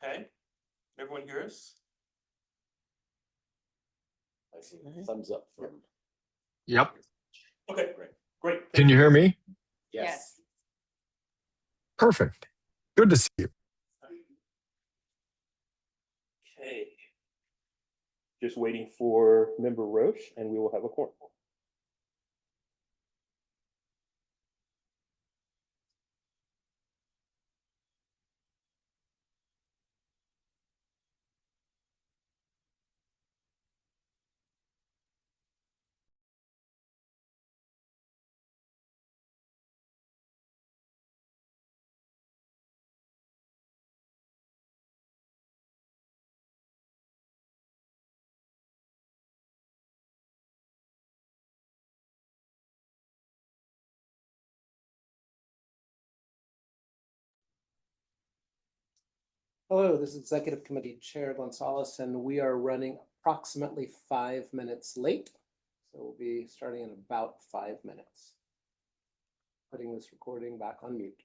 Okay, can everyone hear us? I see thumbs up from. Yep. Okay, great. Can you hear me? Yes. Perfect. Good to see you. Okay. Just waiting for Member Roche and we will have a quorum. Hello, this is Executive Committee Chair Gonzalez, and we are running approximately 5 minutes late. So we'll be starting in about 5 minutes. Putting this recording back on mute.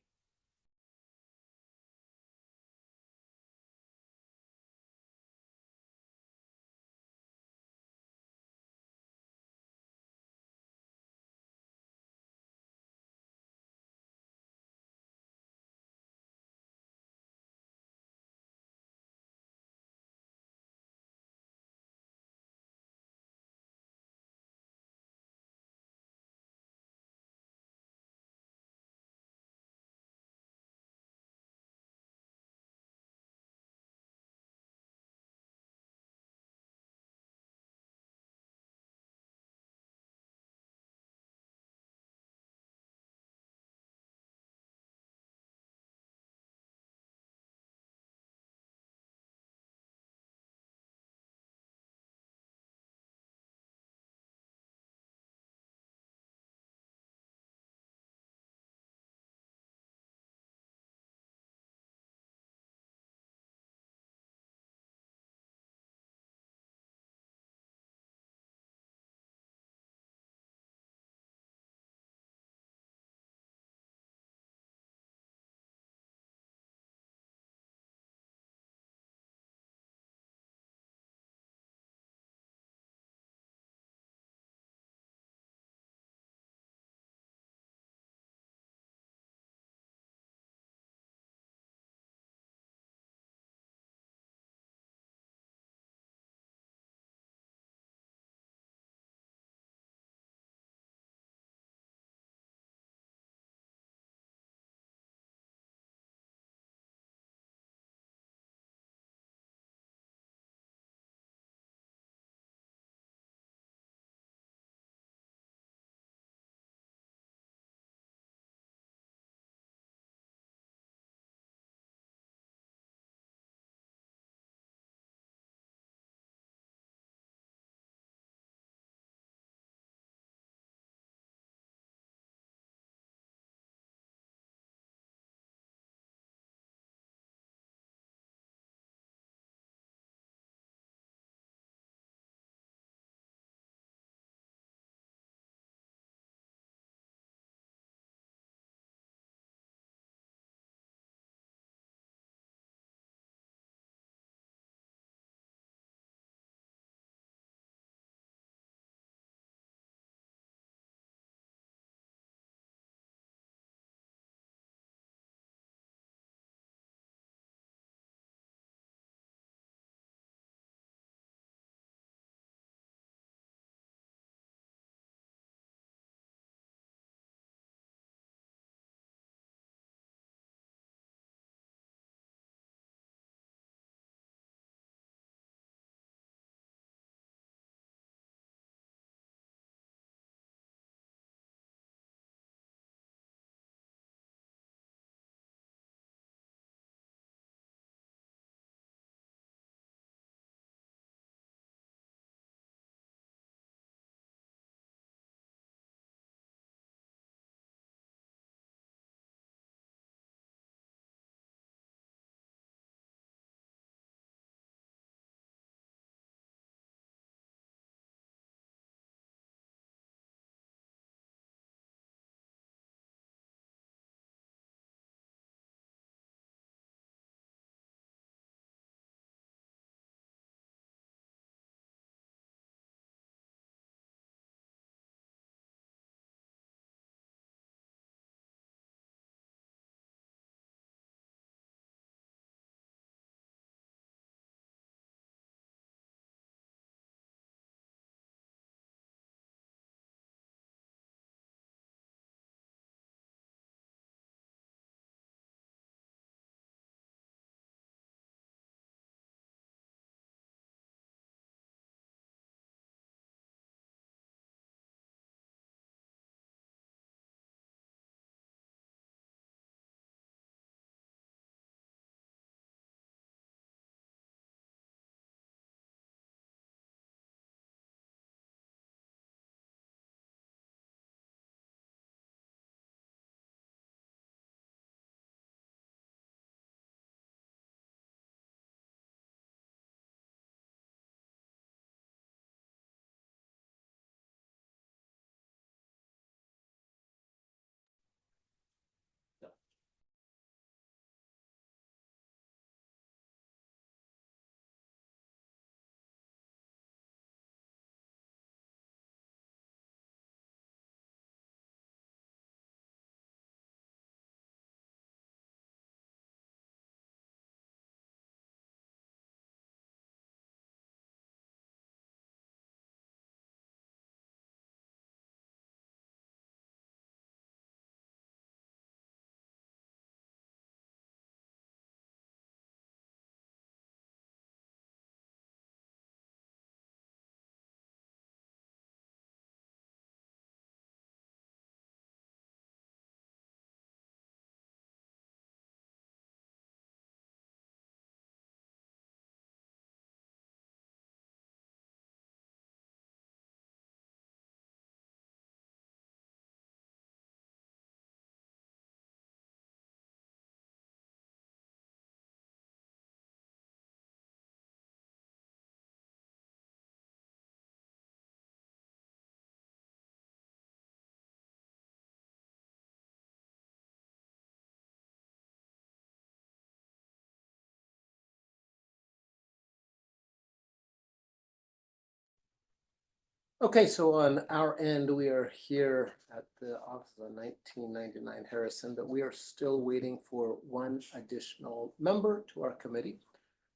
Okay, so on our end, we are here at the office of 1999 Harrison, but we are still waiting for one additional member to our committee.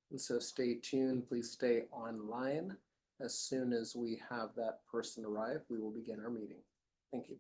And so stay tuned, please stay online. As soon as we have that person arrive, we will begin our meeting. Thank you.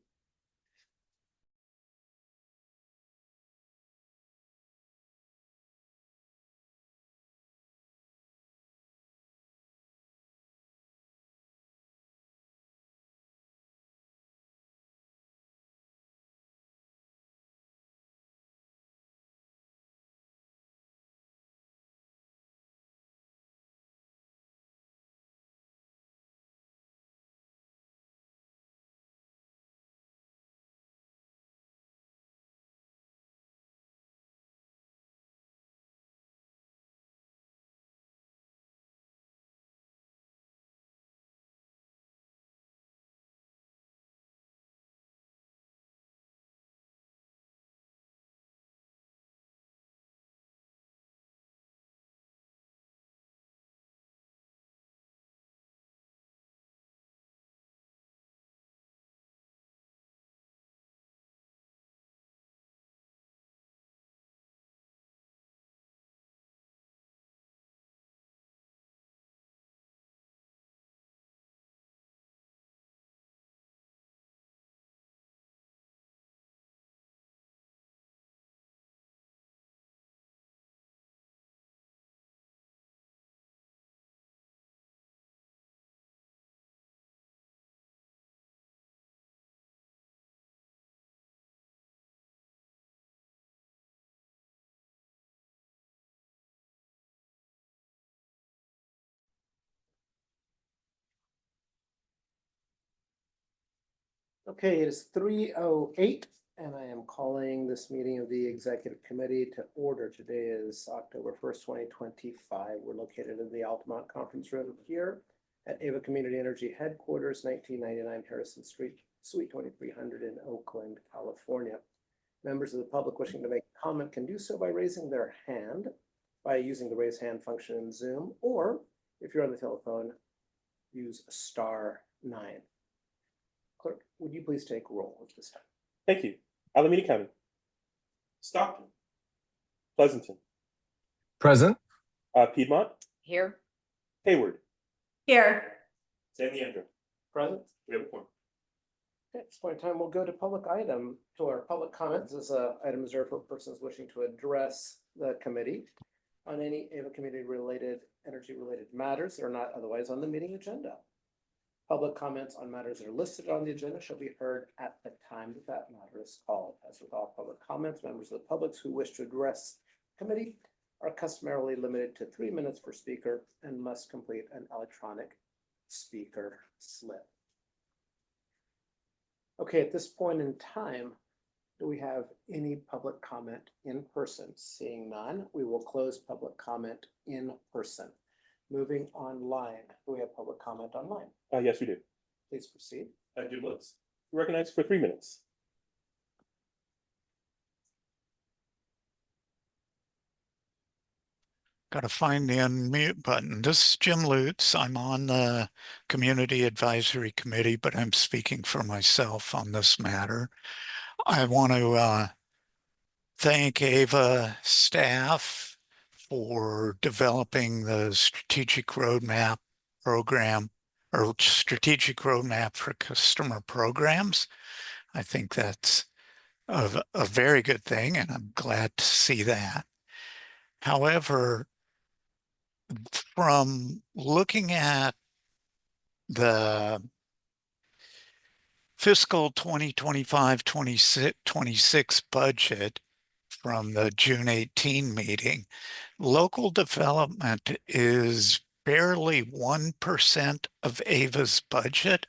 Okay, it is 3:08 and I am calling this meeting of the Executive Committee to order. Today is October 1st, 2025. We're located in the Altamont Conference Room here at Ava Community Energy Headquarters, 1999 Harrison Street, Suite 2300 in Oakland, California. Members of the public wishing to make a comment can do so by raising their hand by using the raise hand function in Zoom, or if you're on the telephone, use *9. Clerk, would you please take roll at this time? Thank you. Alameda County. Stockton. Pleasanton. Present. Piedmont. Here. Hayward. Here. San Leandro. Present. We have a quorum. At this point in time, we'll go to our public comments. This is an item reserved for persons wishing to address the committee on any Ava community related, energy related matters that are not otherwise on the meeting agenda. Public comments on matters that are listed on the agenda shall be heard at the time that matter is called. As with all public comments, members of the public who wish to address the committee are customarily limited to 3 minutes per speaker and must complete an electronic speaker slip. Okay, at this point in time, do we have any public comment in person? Seeing none, we will close public comment in person. Moving online, do we have public comment online? Yes, we do. Please proceed. Jim Woods. Recognized for 3 minutes. Got to find the unmute button. This is Jim Lutz. I'm on the Community Advisory Committee, but I'm speaking for myself on this matter. I want to thank Ava staff for developing the strategic roadmap program or strategic roadmap for customer programs. I think that's a very good thing, and I'm glad to see that. However, from looking at the fiscal 2025-26 budget from the June 18 meeting, local development is barely 1% of AVA's budget.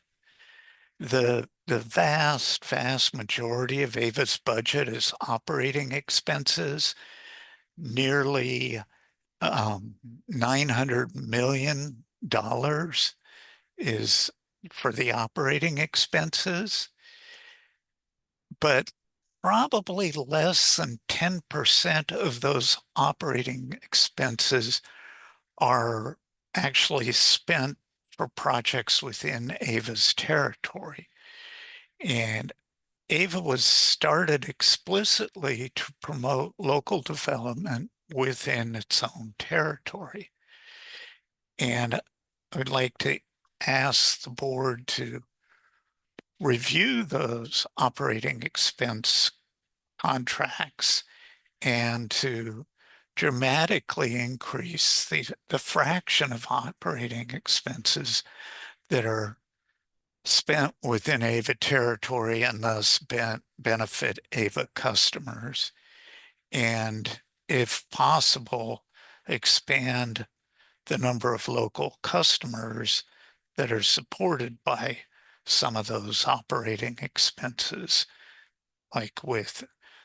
The vast majority of AVA's budget is operating expenses. Nearly $900 million is for the operating expenses, but probably less than 10% of those operating expenses are actually spent for projects within AVA's territory. And AVA was started explicitly to promote local development within its own territory. And I'd like to ask the board to review those operating expense contracts and to dramatically increase the fraction of operating expenses that are spent within AVA territory and thus benefit AVA customers. And if possible, expand the number of local customers that are supported by some of those operating expenses, like with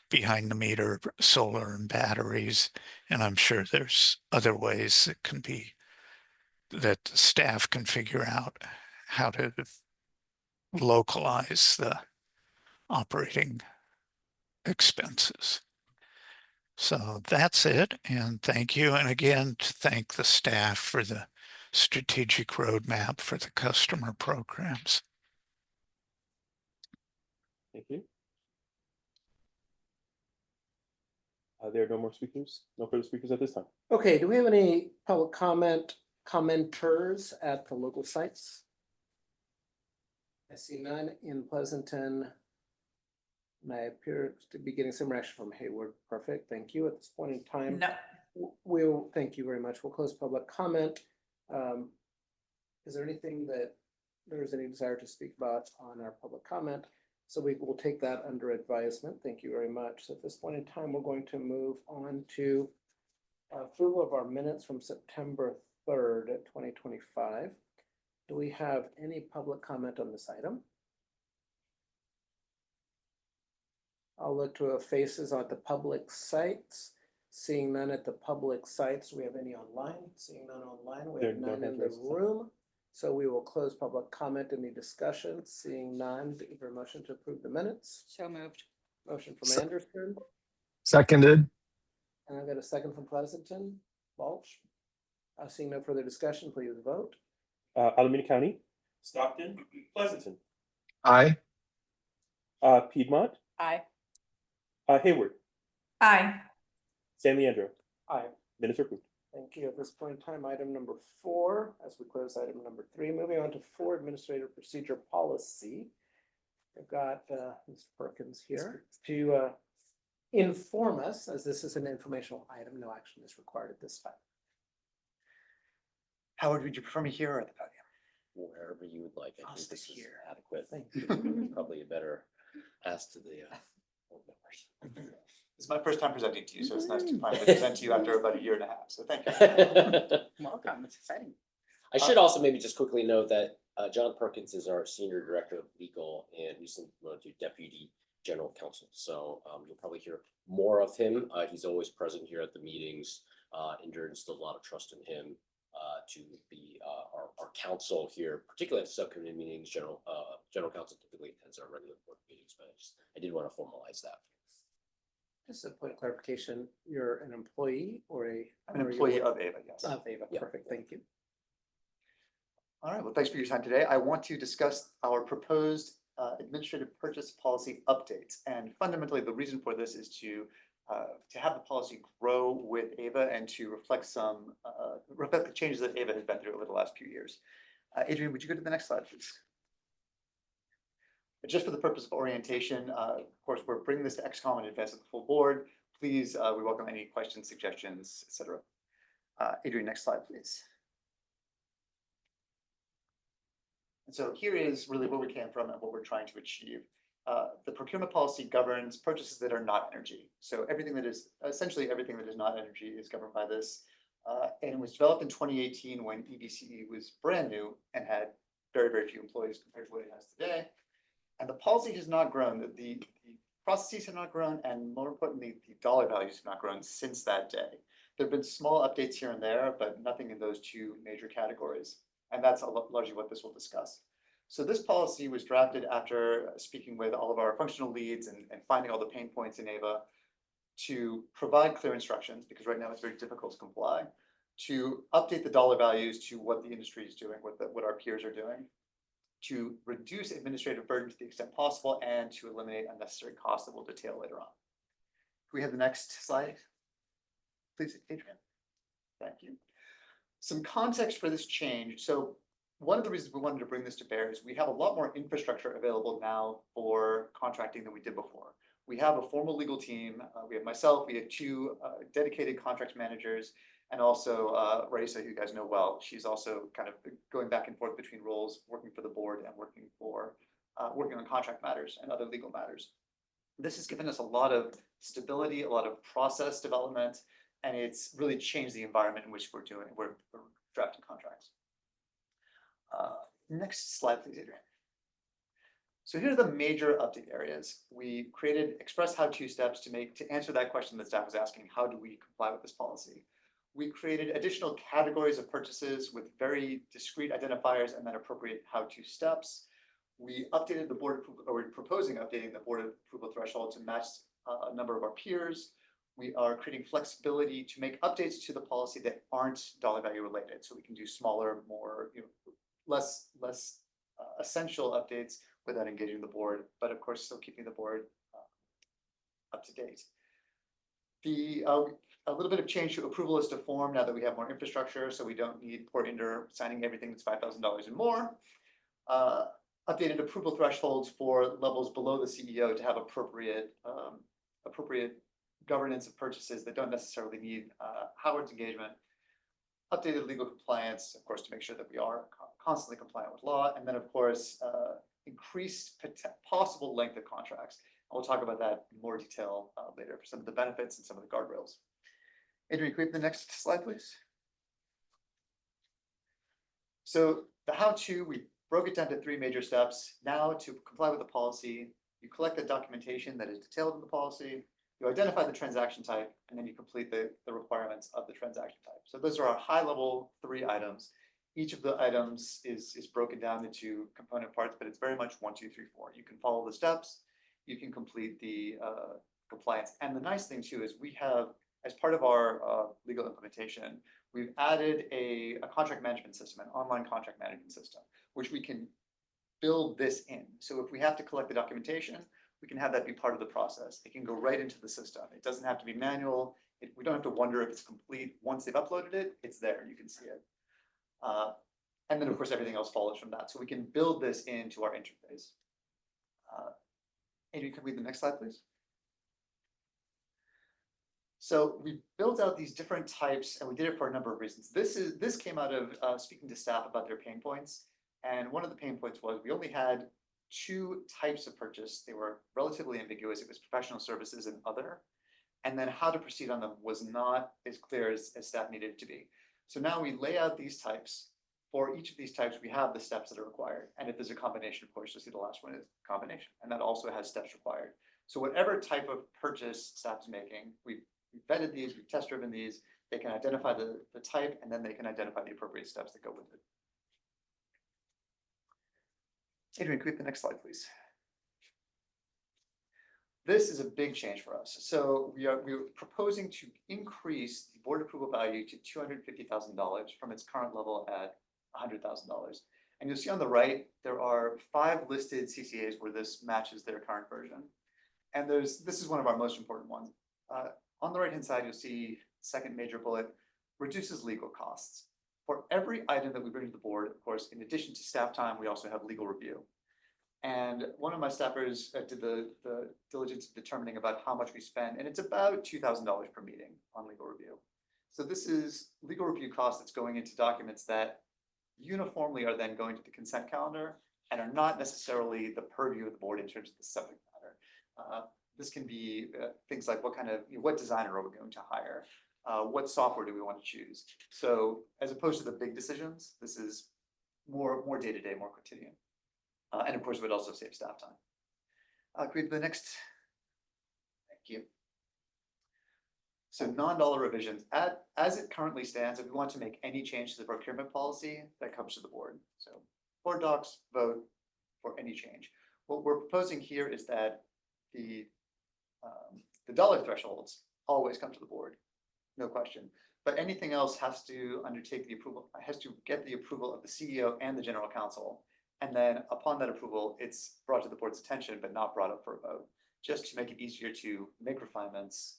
behind the meter solar and batteries. And I'm sure there's other ways that the staff can figure out how to localize the operating expenses. So that's it, and thank you. And again, to thank the staff for the strategic roadmap for the customer programs. Thank you. There are no more speakers, no further speakers at this time. Okay, do we have any public commenters at the local sites? I see none in Pleasanton. And I appear to be getting some reaction from Hayward. Perfect, thank you. At this point in time, No. we'll, thank you very much. We'll close public comment. Is there anything that there's any desire to speak about on our public comment? So we will take that under advisement. Thank you very much. So at this point in time, we're going to move on to approval of our minutes from September 3rd, 2025. Do we have any public comment on this item? I'll look to faces on the public sites. Seeing none at the public sites. Do we have any online? Seeing none online. We have none in the room. So we will close public comment. Any discussion? Seeing none, do you have a motion to approve the minutes? So moved. Motion from Anderson. Seconded. And I've got a second from Pleasanton. Balch. Seeing no further discussion, please vote. Alameda County, Stockton, Pleasanton, Aye. Piedmont, Aye. Hayward, Aye. San Leandro. Aye. Minutes are approved. Thank you. At this point in time, item number 4, as we close item number 3, moving on to 4, administrative procedure policy. I've got Mr. Perkins here to inform us, as this is an informational item, no action is required at this time. Howard, would you prefer me here or at the podium? Wherever you would like. I I'll think stick this is here. adequate. Thank you. Probably a better ask to the board members. This is my first time presenting to you, so it's nice to finally present to you after about a year and a half, so thank you. Welcome. It's exciting. I should also maybe just quickly note that John Perkins is our Senior Director of Legal and recently promoted to Deputy General Counsel. So you'll probably hear more of him. He's always present here at the meetings. Indra instilled a lot of trust in him to be our counsel here, particularly at the subcommittee meetings. General Counsel typically attends our regular board meetings, but I did want to formalize that. Just a point of clarification, you're an employee or I'm an employee of AVA, yes. Of AVA, Yeah. perfect, thank you. All right, well, thanks for your time today. I want to discuss our proposed administrative purchase policy updates. And fundamentally, the reason for this is to have the policy grow with AVA and to reflect reflect the changes that AVA has been through over the last few years. Adrian, would you go to the next slide, please? But just for the purpose of orientation, of course, we're bringing this to XCOM and advance it to the full board. Please, we welcome any questions, suggestions, etc. Adrian, next slide, please. And so here is really where we came from and what we're trying to achieve. The procurement policy governs purchases that are not energy. So everything that is, essentially everything that is not energy is governed by this. And it was developed in 2018 when EBCE was brand new and had very, very few employees compared to what it has today. And the policy has not grown, the processes have not grown, and more importantly, the dollar values have not grown since that day. There have been small updates here and there, but nothing in those two major categories. And that's largely what this will discuss. So this policy was drafted after speaking with all of our functional leads and finding all the pain points in AVA to provide clear instructions, because right now it's very difficult to comply, to update the dollar values to what the industry is doing, what our peers are doing, to reduce administrative burden to the extent possible, and to eliminate unnecessary costs that we'll detail later on. Can we have the next slide? Please, Adrian. Thank you. Some context for this change. So one of the reasons we wanted to bring this to bear is we have a lot more infrastructure available now for contracting than we did before. We have a formal legal team. We have myself, we have two dedicated contract managers, and also Raisa, who you guys know well. She's also kind of going back and forth between roles, working for the board and working on contract matters and other legal matters. This has given us a lot of stability, a lot of process development, and it's really changed the environment in which we're drafting contracts. Next slide, please, Adrian. So here are the major update areas. We created express how-to steps to answer that question that staff was asking: how do we comply with this policy? We created additional categories of purchases with very discrete identifiers and then appropriate how-to steps. We updated the board approval, or we're proposing updating the board approval threshold to match a number of our peers. We are creating flexibility to make updates to the policy that aren't dollar value related, so we can do smaller, more less essential updates without engaging the board, but of course still keeping the board up to date. A little bit of change to approval list of form now that we have more infrastructure, so we don't need Portender signing everything that's $5,000 and more. Updated approval thresholds for levels below the CEO to have appropriate governance of purchases that don't necessarily need Howard's engagement. Updated legal compliance, of course, to make sure that we are constantly compliant with law, and then of course increased possible length of contracts. We'll talk about that in more detail later for some of the benefits and some of the guardrails. Adrian, can we have the next slide, please? So the how-to, we broke it down to 3 major steps. Now, to comply with the policy, you collect the documentation that is detailed in the policy, you identify the transaction type, and then you complete the requirements of the transaction type. So those are our high-level 3 items. Each of the items is broken down into component parts, but it's very much 1, 2, 3, 4. You can follow the steps, you can complete the compliance. And the nice thing too is we have, as part of our legal implementation, we've added a contract management system, an online contract management system, which we can build this in. So if we have to collect the documentation, we can have that be part of the process. It can go right into the system. It doesn't have to be manual. We don't have to wonder if it's complete. Once they've uploaded it, it's there, you can see it. And then of course, everything else follows from that. So we can build this into our interface. Adrian, can we have the next slide, please? So we built out these different types, and we did it for a number of reasons. This came out of speaking to staff about their pain points. And one of the pain points was we only had 2 types of purchase. They were relatively ambiguous. It was professional services and other. And then how to proceed on them was not as clear as staff needed it to be. So now we lay out these types. For each of these types, we have the steps that are required. And if there's a combination, of course, you'll see the last one is combination. And that also has steps required. So whatever type of purchase staff is making, we've vetted these, we've test driven these, they can identify the type, and then they can identify the appropriate steps that go with it. Adrian, can we have the next slide, please? This is a big change for us. So we're proposing to increase the board approval value to $250,000 from its current level at $100,000. And you'll see on the right, there are 5 listed CCAs where this matches their current version. And this is one of our most important ones. On the right-hand side, you'll see second major bullet, reduces legal costs. For every item that we bring to the board, of course, in addition to staff time, we also have legal review. And one of my staffers did the diligence of determining about how much we spend, and it's about $2,000 per meeting on legal review. So this is legal review costs that's going into documents that uniformly are then going to the consent calendar and are not necessarily the purview of the board in terms of the subject matter. This can be things like what designer are we going to hire? What software do we want to choose? So as opposed to the big decisions, this is more day-to-day, more quotidian. And of course, it would also save staff time. Can we have the next? Thank you. So non-dollar revisions, as it currently stands, if we want to make any change to the procurement policy, that comes to the board. So board docs vote for any change. What we're proposing here is that the dollar thresholds always come to the board, no question. but anything else has to undertake the approval, has to get the approval of the CEO and the general counsel. And then upon that approval, it's brought to the board's attention, but not brought up for a vote, just to make it easier to make refinements,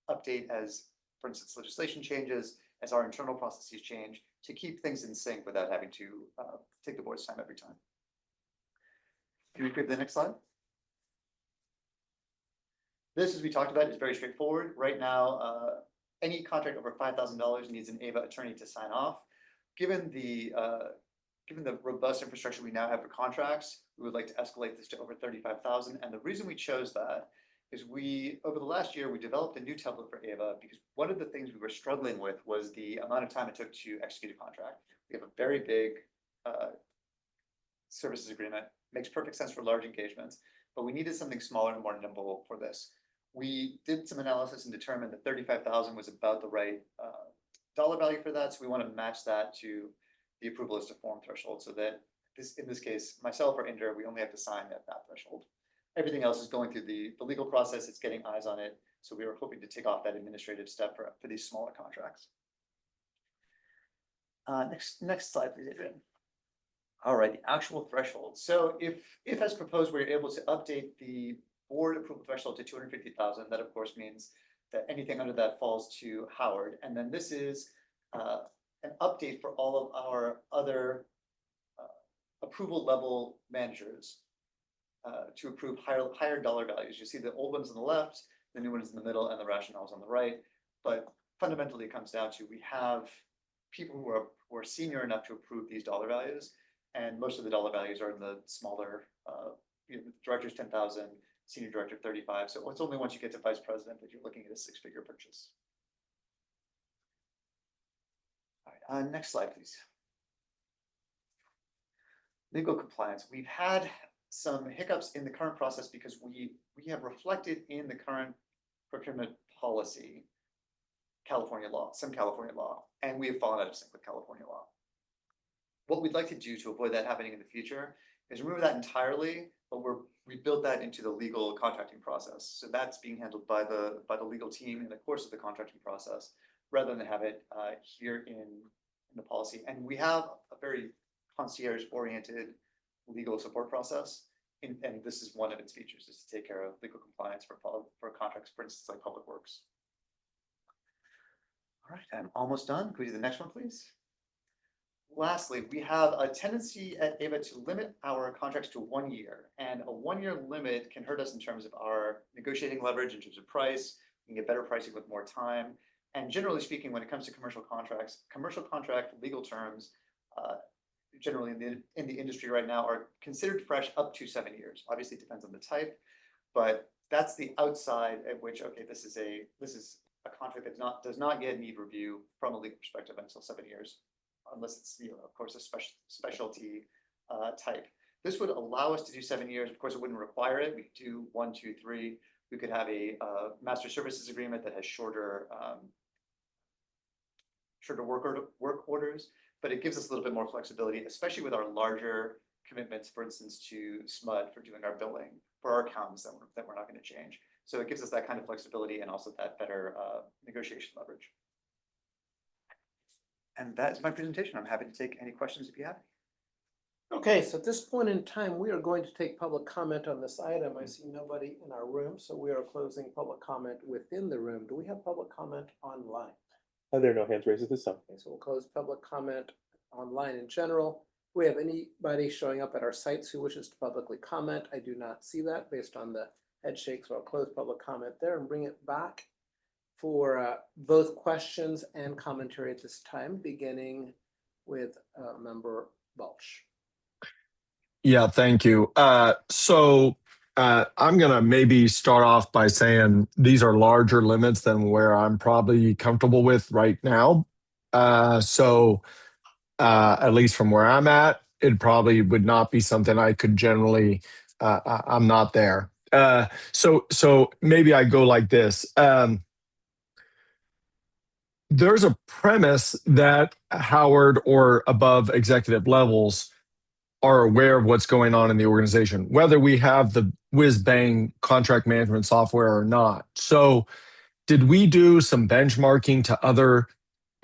update as, for instance, legislation changes, as our internal processes change, to keep things in sync without having to take the board's time every time. Can we go to the next slide? This, as we talked about, is very straightforward. Right now, any contract over $5,000 needs an AVA attorney to sign off. Given the robust infrastructure we now have for contracts, we would like to escalate this to over 35,000. And the reason we chose that is over the last year, we developed a new template for AVA because one of the things we were struggling with was the amount of time it took to execute a contract. We have a very big services agreement, makes perfect sense for large engagements, but we needed something smaller and more nimble for this. We did some analysis and determined that 35,000 was about the right dollar value for that. So we want to match that to the approval as to form threshold, so that in this case, myself or Indra, we only have to sign at that threshold. Everything else is going through the legal process. It's getting eyes on it. So we were hoping to take off that administrative step for these smaller contracts. Next slide, please, Adrian. All right, the actual threshold. So if as proposed, we're able to update the board approval threshold to 250,000, that of course means that anything under that falls to Howard. And then this is an update for all of our other approval level managers to approve higher dollar values. You see the old ones on the left, the new ones in the middle, and the rationales on the right. But fundamentally, it comes down to we have people who are senior enough to approve these dollar values, and most of the dollar values are in the smaller, directors 10,000, senior director 35. So it's only once you get to vice president that you're looking at a six-figure purchase. All right, next slide, please. Legal compliance. We've had some hiccups in the current process because we have reflected in the current procurement policy California law, some California law, and we have fallen out of sync with California law. What we'd like to do to avoid that happening in the future is remove that entirely, but we built that into the legal contracting process. So that's being handled by the legal team in the course of the contracting process, rather than have it here in the policy. And we have a very concierge-oriented legal support process, and this is one of its features, is to take care of legal compliance for contracts, for instance, like public works. All right, I'm almost done. Can we do the next one, please? Lastly, we have a tendency at AVA to limit our contracts to 1 year, and a 1-year limit can hurt us in terms of our negotiating leverage, in terms of price. We can get better pricing with more time. And generally speaking, when it comes to commercial contracts, commercial contract legal terms, generally in the industry right now, are considered fresh up to 7 years. Obviously, it depends on the type, but that's the outside at which, okay, this is a contract that does not yet need review from a legal perspective until 7 years, unless it's, of course, a specialty type. This would allow us to do 7 years. Of course, it wouldn't require it. We could do 1, 2, 3. We could have a master services agreement that has shorter work orders, but it gives us a little bit more flexibility, especially with our larger commitments, for instance, to SMUD for doing our billing, for our accountants that we're not going to change. So it gives us that kind of flexibility and also that better negotiation leverage. And that is my presentation. I'm happy to take any questions if you have any. Okay, so at this point in time, we are going to take public comment on this item. I see nobody in our room, so we are closing public comment within the room. Do we have public comment online? There are no hands raised at this time. Okay, so we'll close public comment online in general. Do we have anybody showing up at our sites who wishes to publicly comment? I do not see that based on the head shake, so I'll close public comment there and bring it back for both questions and commentary at this time, beginning with Member Balch. Yeah, thank you. I'm going to maybe start off by saying these are larger limits than where I'm probably comfortable with right now. At least from where I'm at, it probably would not be something I could generally, I'm not there. So maybe I go like this. There's a premise that Howard or above executive levels are aware of what's going on in the organization, whether we have the whiz-bang contract management software or not. So did we do some benchmarking to other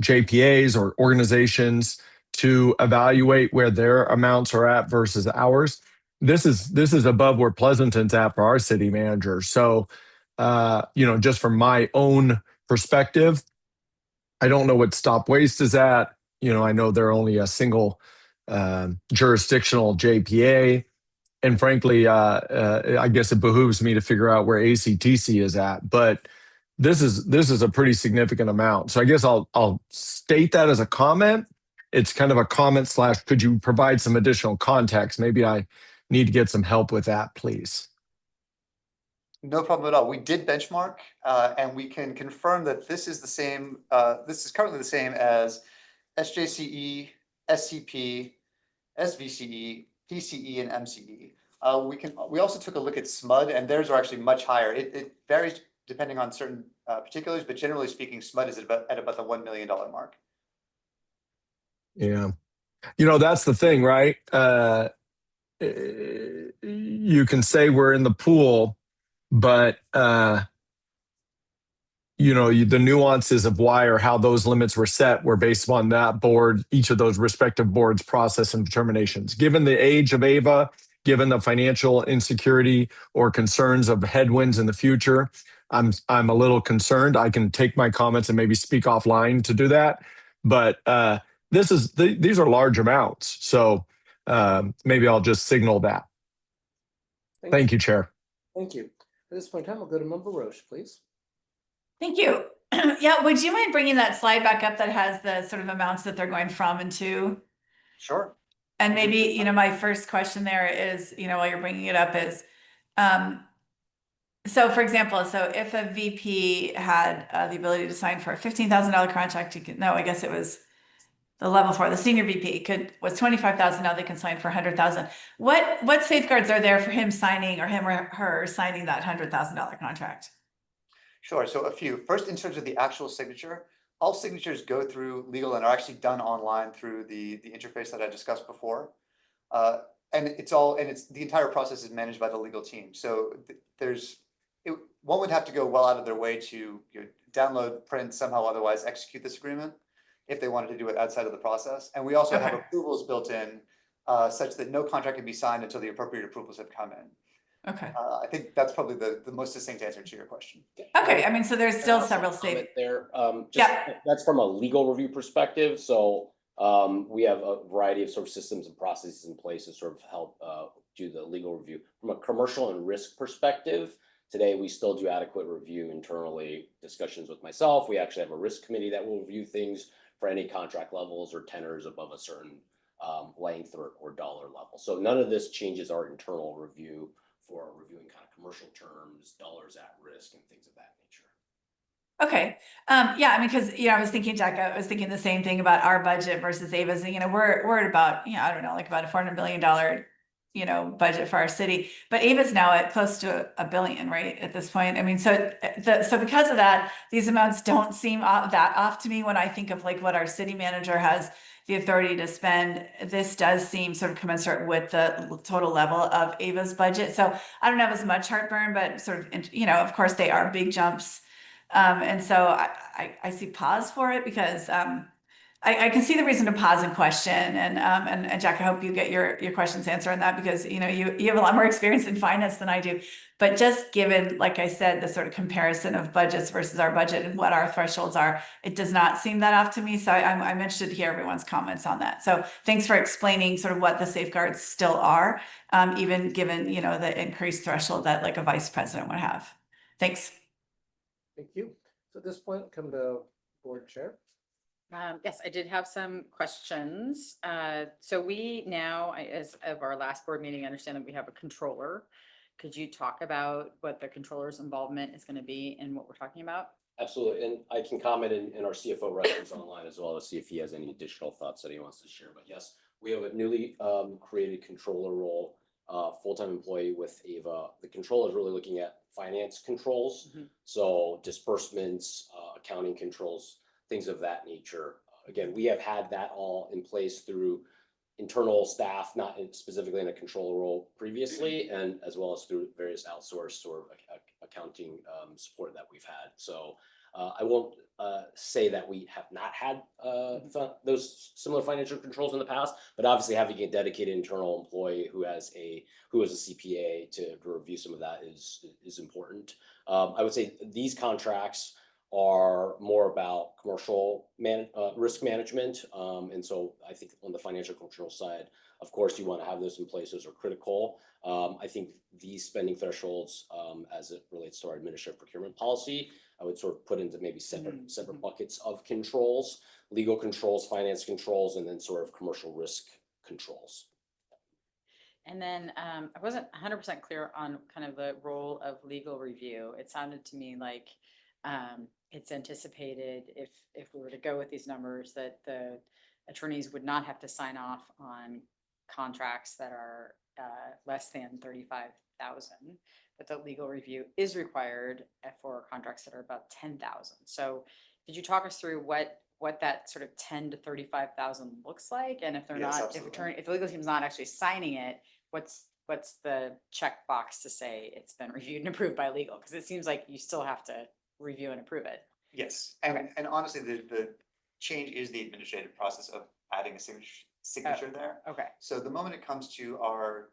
JPAs or organizations to evaluate where their amounts are at versus ours? This is above where Pleasanton's at for our city manager. So, just from my own perspective, I don't know what Stop Waste is at. I know they're only a single jurisdictional JPA. And frankly, I guess it behooves me to figure out where ACTC is at. But this is a pretty significant amount. So I guess I'll state that as a comment. It's kind of a comment / could you provide some additional context? Maybe I need to get some help with that, please. No problem at all. We did benchmark, and we can confirm that this is the same. This is currently the same as SJCE, SCP, SVCE, PCE, and MCE. We also took a look at SMUD, and theirs are actually much higher. It varies depending on certain particulars, but generally speaking, SMUD is at about the $1 million mark. Yeah. That's the thing, right? You can say we're in the pool, but the nuances of why or how those limits were set were based on that board, each of those respective boards' process and determinations. Given the age of AVA, given the financial insecurity or concerns of headwinds in the future, I'm a little concerned. I can take my comments and maybe speak offline to do that, but these are large amounts, so maybe I'll just signal that. Thank you, Chair. Thank you. At this point in time, we'll go to Member Roche, please. Thank you. Yeah, would you mind bringing that slide back up that has the sort of amounts that they're going from and to? Sure. And maybe, my first question there is, while you're bringing it up is, so for example, if a VP had the ability to sign for a $15,000 contract, I guess it was the level 4, the senior VP was $25,000. Now they can sign for $100,000. What safeguards are there for him signing or him or her signing that $100,000 contract? Sure. So a few. First, in terms of the actual signature, all signatures go through legal and are actually done online through the interface that I discussed before. And the entire process is managed by the legal team. So one would have to go well out of their way to download, print, somehow otherwise execute this agreement if they wanted to do it outside of the process. And we also have approvals built in such that no contract can be signed until the appropriate approvals have come in. Okay. I think that's probably the most succinct answer to your question. Okay. I mean, so there's still several comment states there. That's from a legal review perspective. So we have a variety of sort of systems and processes in place to sort of help do the legal review. From a commercial and risk perspective, today we still do adequate review internally, discussions with myself. We actually have a risk committee that will review things for any contract levels or tenors above a certain length or dollar level. So none of this changes our internal review for reviewing kind of commercial terms, dollars at risk, and things of that nature. Okay. Yeah, I mean, because I was thinking, Jack, I was thinking the same thing about our budget versus Ava's. We're at about, I don't know, like about a $400 million, budget for our city, but Ava's now at close to $1 billion, right, at this point. I mean, so because of that, these amounts don't seem that off to me when I think of like what our city manager has the authority to spend. This does seem sort of commensurate with the total level of Ava's budget. So I don't have as much heartburn, but sort of, of course they are big jumps. And so I see pause for it because I can see the reason to pause and question. And Jack, I hope you get your questions answered on that because, you have a lot more experience in finance than I do. But just given, like I said, the sort of comparison of budgets versus our budget and what our thresholds are, it does not seem that off to me. So I'm interested to hear everyone's comments on that. So thanks for explaining sort of what the safeguards still are, even given, the increased threshold that like a vice president would have. Thanks. Thank you. So at this point, I'll come to board chair. Yes, I did have some questions. So we now, as of our last board meeting, understand that we have a controller. Could you talk about what the controller's involvement is going to be in what we're talking about? Absolutely. And I can comment in our CFO records online as well to see if he has any additional thoughts that he wants to share. But yes, we have a newly created controller role, full-time employee with AVA. The controller is really looking at finance controls. Mm-hmm. So disbursements, accounting controls, things of that nature. Again, we have had that all in place through internal staff, not specifically in a controller role previously, and as well as through various outsourced or accounting support that we've had. So I won't say that we have not had those similar financial controls in the past, but obviously having a dedicated internal employee who is a CPA to review some of that is important. I would say these contracts are more about commercial risk management. And so I think on the financial control side, of course, you want to have those in place. Those are critical. I think these spending thresholds, as it relates to our administrative procurement policy, I would sort of put into maybe separate buckets of controls, legal controls, finance controls, and then sort of commercial risk controls. And then I wasn't 100% clear on kind of the role of legal review. It sounded to me like it's anticipated if we were to go with these numbers that the attorneys would not have to sign off on contracts that are less than 35,000, but the legal review is required for contracts that are about 10,000. So could you talk us through what that sort of 10 to 35,000 looks like? And if they're Yes, not, absolutely. if the legal team's not actually signing it, what's the checkbox to say it's been reviewed and approved by legal? Because it seems like you still have to review and approve it. Yes, Okay. and honestly, the change is the administrative process of adding a signature there. Okay. So the moment it comes to a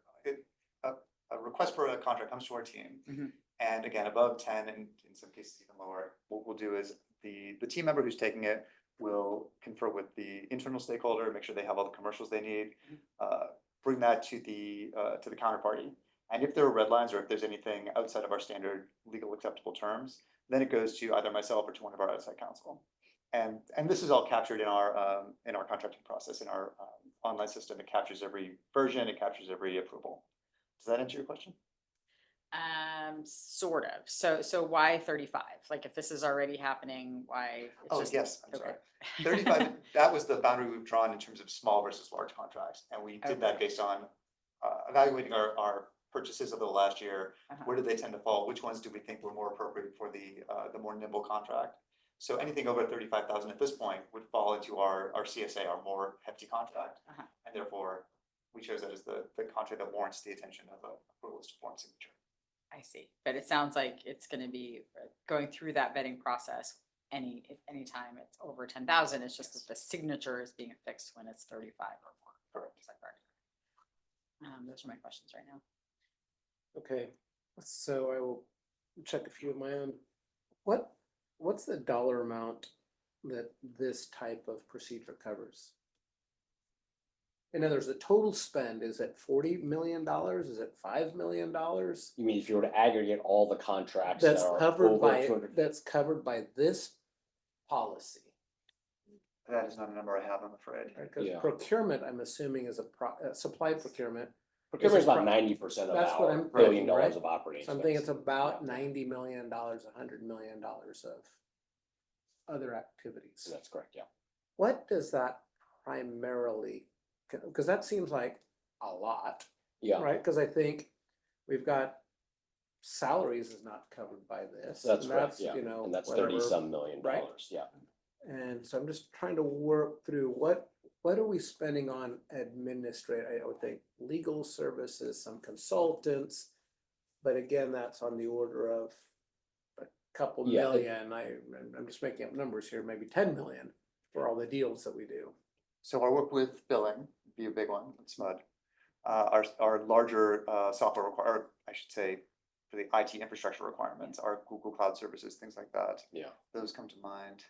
request for a contract comes to our team, Mhm. and again, above 10, and in some cases even lower, what we'll do is the team member who's taking it will confer with the internal stakeholder, make sure they have all the commercials they need, bring that to the counterparty. And if there are red lines or if there's anything outside of our standard legal acceptable terms, then it goes to either myself or to one of our outside counsel. And this is all captured in our contracting process, in our online system. It captures every version, it captures every approval. Does that answer your question? Sort of. So why 35? Like if this is already happening, why? It's Oh, just- yes, I'm okay. sorry. 35, that was the boundary we've drawn in terms of small versus large contracts. And we did that Okay. based on evaluating our purchases over the last year. Uh-huh. Where did they tend to fall? Which ones do we think were more appropriate for the more nimble contract? So anything over 35,000 at this point would fall into our CSA, our more hefty contract. Uh-huh. And therefore, we chose that as the contract that warrants the attention of a privileged form signature. I see. But it sounds like it's going to be going through that vetting process. Anytime it's over 10,000, it's just that the signature is being affixed when it's 35 or more. Correct. Is that correct? Those are my questions right now. Okay, so I will check a few of my own. What's the dollar amount that this type of procedure covers? In other words, the total spend, is it $40 million? Is it $5 million? You mean if you were to aggregate all the contracts that That's are covered over by, 200? that's covered by this policy. That is not a number I have, I'm afraid. Because Yeah. procurement, I'm assuming, is supply procurement. Procurement is about pro- 90% of That's what our I'm $1 billion thinking, right? of operating So I'm thinking it's expense. about $90 million, $100 million of other activities. That's correct, yeah. What does that primarily, because that seems like a lot, Yeah, right? Because I think we've got salaries is not covered by this. that's and correct, yeah. You know, And that's whatever. 30-some million right? dollars, yeah. And so I'm just trying to work through what are we spending on administrative, I would think legal services, some consultants. But again, that's on the order of a couple Yeah, million. I'm just making up numbers here, maybe 10 million for all the deals that we do. So our work with billing, be a big one, with SMUD. Our larger software or I should say, for the IT infrastructure requirements, our Google Cloud services, things like that. Yeah. Those come to mind.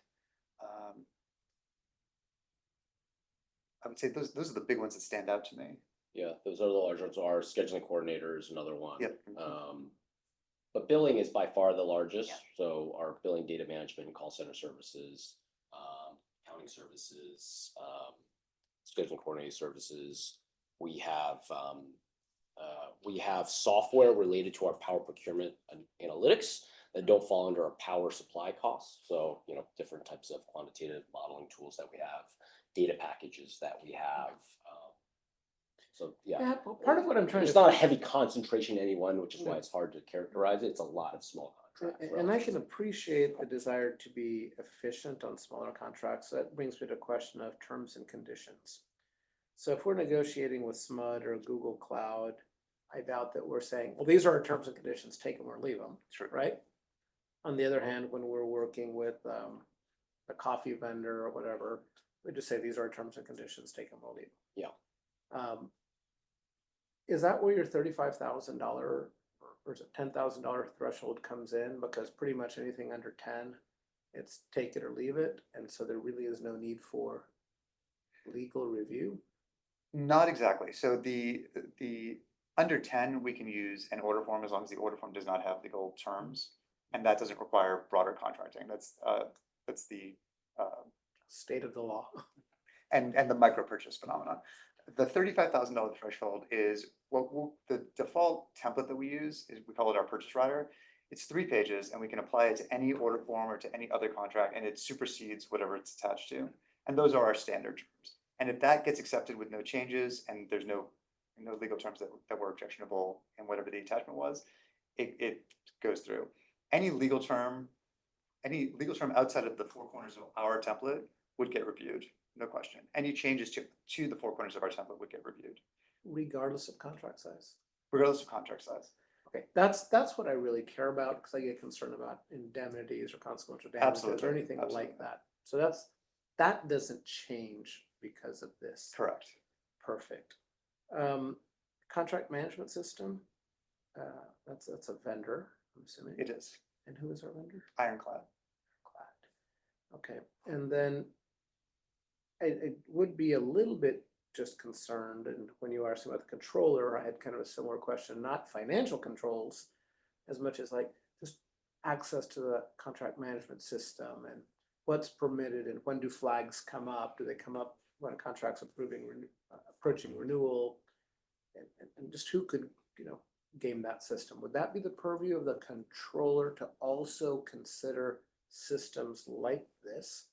I would say those are the big ones that stand out to me. Yeah, those are the large ones. Our scheduling coordinator is another one. Yep. But billing is by far the largest. Yeah. So our billing data management and call center services, accounting services, scheduling coordinating services. We have software related to our power procurement and analytics that don't fall under our power supply costs. So, you know, different types of quantitative modeling tools that we have, data packages that we have. So, yeah. Yeah, but part of what I'm trying There's to. not a heavy concentration in any one, which is why No. it's hard to characterize it. It's a lot of small contracts. And I can appreciate the desire to be efficient on smaller contracts. That brings me to a question of terms and conditions. So if we're negotiating with SMUD or Google Cloud, I doubt that we're saying, well, these are our terms and conditions, take them or leave them, Sure. right? On the other hand, when we're working with a coffee vendor or whatever, we just say, these are our terms and conditions, take them or leave them. Yeah. Is that where your $35,000 or is it $10,000 threshold comes in? Because pretty much anything under 10, it's take it or leave it, and so there really is no need for legal review. Not exactly. So the under 10, we can use an order form as long as the order form does not have legal terms. And that doesn't require broader contracting. That's the State of the law. and the micro purchase phenomenon. The $35,000 threshold is the default template that we use is, we call it our purchase rider. It's 3 pages and we can apply it to any order form or to any other contract, and it supersedes whatever it's attached to. And those are our standard terms. And if that gets accepted with no changes and there's no legal terms that were objectionable and whatever the attachment was, it goes through. Any legal term outside of the 4 corners of our template would get reviewed, no question. Any changes to the 4 corners of our template would get reviewed, Regardless of contract size. regardless of contract size. Okay, that's what I really care about, because I get concerned about indemnities or consequential damages or Absolutely, anything absolutely. like that. So that doesn't change because of this. Correct. Perfect. Contract management system, that's a vendor, I'm assuming. It is And who is our vendor? ironclad. Glad. Okay, and then I would be a little bit just concerned, and when you asked about the controller, I had kind of a similar question, not financial controls as much as like just access to the contract management system and what's permitted and when do flags come up? Do they come up when a contract's approaching renewal? And just who could, game that system? Would that be the purview of the controller to also consider systems like this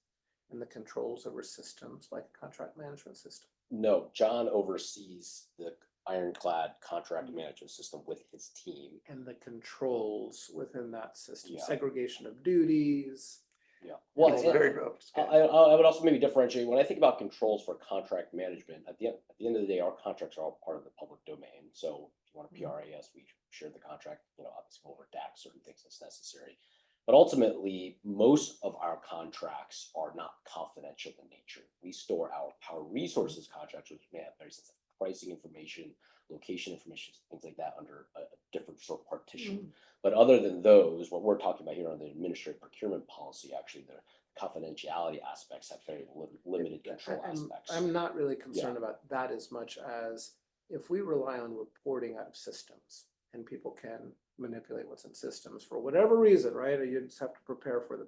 and the controls over systems like a contract management system? No, John oversees the ironclad contract management system with his team. And the controls within that system, Yeah. segregation of duties. Yeah. It's Well, very and robust. I would also maybe differentiate, when I think about controls for contract management, at the end of the day, our contracts are all part of the public domain. So if you want a PRAS, we share the contract, obviously we'll redact certain things that's necessary. But ultimately, most of our contracts are not confidential in nature. We store our power resources contracts, which may have very sensitive pricing information, location information, things like that, under a different sort of partition. But other than those, what we're talking about here on the administrative procurement policy, actually the confidentiality aspects have very limited control aspects. I'm not really concerned about that as much as if we rely on reporting out of systems and people can manipulate what's in systems for whatever reason, right? Or you just have to prepare for the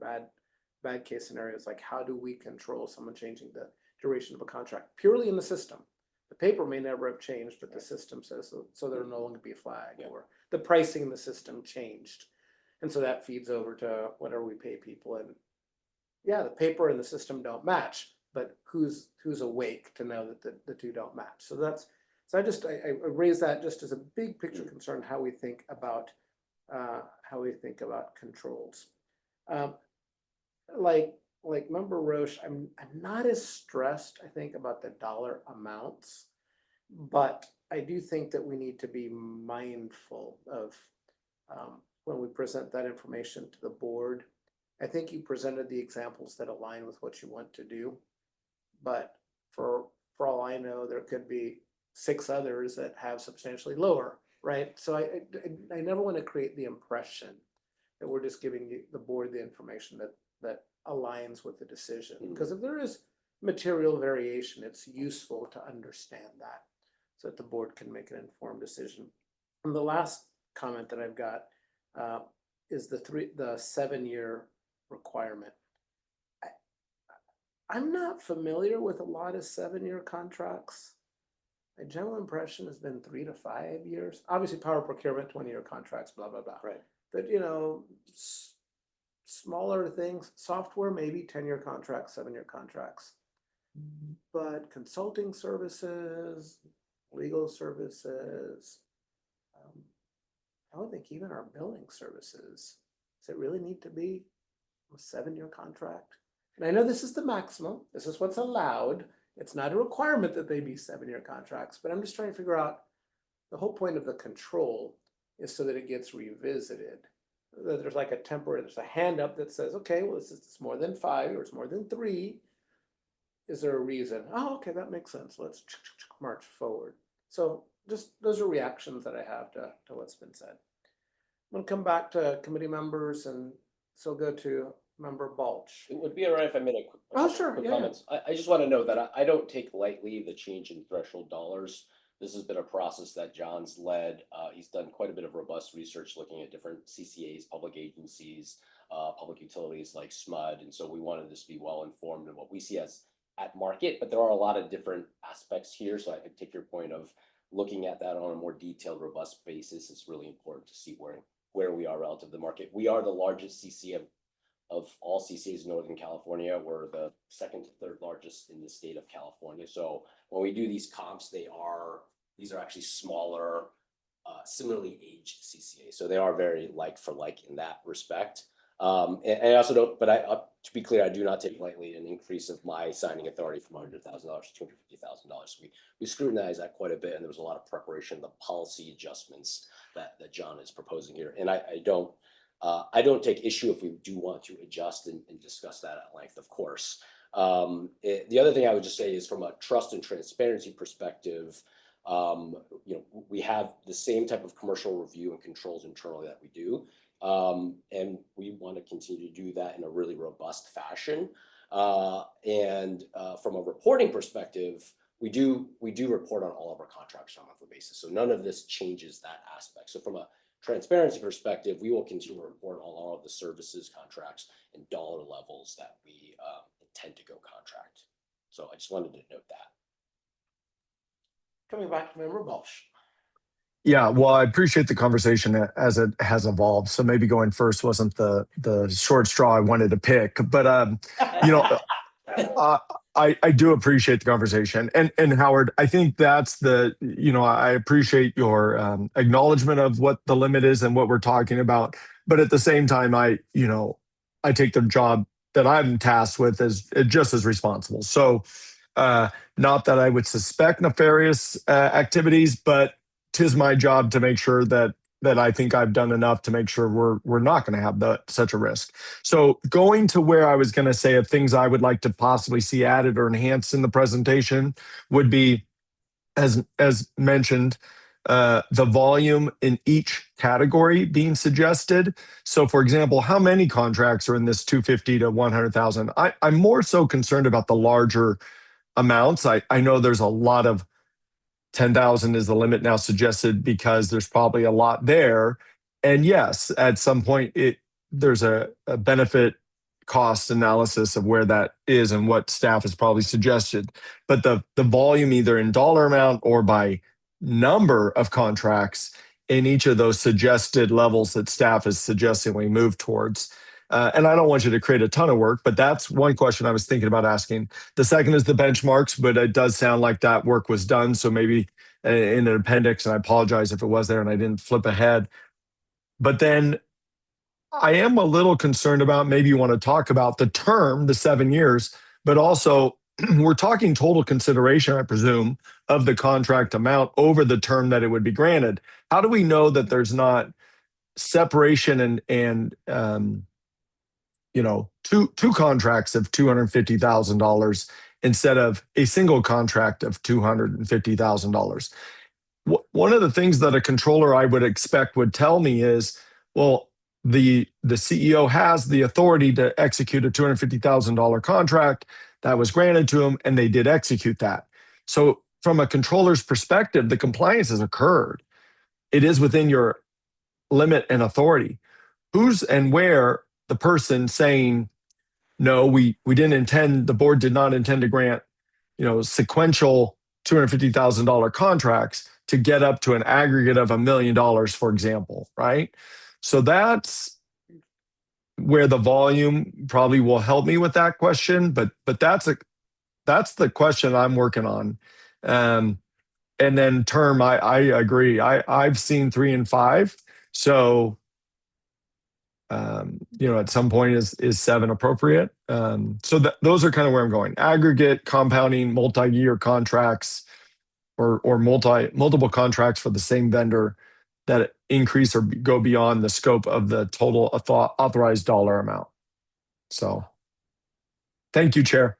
bad case scenarios. Like, how do we control someone changing the duration of a contract purely in the system? The paper may never have changed, but the system says so there'll no longer be a flag, or the pricing in the system changed. And so that feeds over to whatever we pay people. And yeah, the paper and the system don't match, but who's awake to know that the two don't match? So I raise that just as a big picture concern, how we think about controls. Like Member Roche, I'm not as stressed, I think, about the dollar amounts, but I do think that we need to be mindful of when we present that information to the board. I think you presented the examples that align with what you want to do, but for all I know, there could be 6 others that have substantially lower, right? So I never want to create the impression that we're just giving the board the information that aligns with the decision. Because if there is material variation, it's useful to understand that so that the board can make an informed decision. And the last comment that I've got is the 7-year requirement. I'm not familiar with a lot of 7-year contracts. My general impression has been 3 to 5 years. Obviously, power procurement, 20-year contracts, blah, blah, blah. Right. But, smaller things, software, maybe 10-year contracts, 7-year contracts. But consulting services, legal services, I would think even our billing services, does it really need to be a 7-year contract? And I know this is the maximum. This is what's allowed. It's not a requirement that they be 7-year contracts, but I'm just trying to figure out the whole point of the control is so that it gets revisited. That there's like a temporary, there's a hand up that says, okay, well, it's more than 5 or it's more than 3. Is there a reason? Oh, okay, that makes sense. Let's march forward. So just those are reactions that I have to what's been said. I'm gonna come back to committee members, and so go to Member Balch. It would be all right if I made a quick. Oh, sure, quick yeah. comments. I just want to know that I don't take lightly the change in threshold dollars. This has been a process that John's led. He's done quite a bit of robust research looking at different CCAs, public agencies, public utilities like SMUD. And so we wanted this to be well informed in what we see as at market, but there are a lot of different aspects here. So I could take your point of looking at that on a more detailed, robust basis. It's really important to see where we are relative to the market. We are the largest CCA of all CCAs in Northern California. We're the second to third largest in the state of California. So when we do these comps, these are actually smaller, similarly aged CCAs. So they are very like for like in that respect. And I also don't, but to be clear, I do not take lightly an increase of my signing authority from $100,000 to $250,000. We scrutinize that quite a bit, and there was a lot of preparation, the policy adjustments that John is proposing here. And I don't take issue if we do want to adjust and discuss that at length, of course. The other thing I would just say is from a trust and transparency perspective, we have the same type of commercial review and controls internally that we do. And we want to continue to do that in a really robust fashion. And from a reporting perspective, we do report on all of our contracts on a monthly basis. So none of this changes that aspect. So from a transparency perspective, we will continue to report on all of the services, contracts, and dollar levels that we intend to go contract. So I just wanted to note that. Coming back to Member Balch. Yeah, well, I appreciate the conversation as it has evolved. So maybe going first wasn't the short straw I wanted to pick, but I do appreciate the conversation. And Howard, I think that's I appreciate your acknowledgement of what the limit is and what we're talking about. But at the same time, I take the job that I'm tasked with as just as responsible. So not that I would suspect nefarious activities, but 'tis my job to make sure that I think I've done enough to make sure we're not going to have such a risk. So going to where I was going to say of things I would like to possibly see added or enhanced in the presentation would be, as mentioned, the volume in each category being suggested. So for example, how many contracts are in this 250 to 100,000? I'm more so concerned about the larger amounts. I know there's a lot of 10,000 is the limit now suggested because there's probably a lot there. And yes, at some point there's a benefit cost analysis of where that is and what staff has probably suggested. But the volume either in dollar amount or by number of contracts in each of those suggested levels that staff is suggesting we move towards. And I don't want you to create a ton of work, but that's one question I was thinking about asking. The second is the benchmarks, but it does sound like that work was done. So maybe in an appendix, and I apologize if it was there and I didn't flip ahead. But then I am a little concerned about, maybe you want to talk about the term, the 7 years, but also we're talking total consideration, I presume, of the contract amount over the term that it would be granted. How do we know that there's not separation and two contracts of $250,000 instead of a single contract of $250,000. One of the things that a controller I would expect would tell me is, well, the CEO has the authority to execute a $250,000 contract that was granted to him, and they did execute that. So from a controller's perspective, the compliance has occurred. It is within your limit and authority. Who's and where the person saying, no, we didn't intend, the board did not intend to grant, sequential $250,000 contracts to get up to an aggregate of $1 million, for example, right? So that's where the volume probably will help me with that question, but that's the question I'm working on. And then term, I agree. I've seen 3 and 5. So at some point is 7 appropriate? So those are kind of where I'm going. Aggregate, compounding, multi-year contracts, or multiple contracts for the same vendor that increase or go beyond the scope of the total authorized dollar amount. So, thank you, Chair.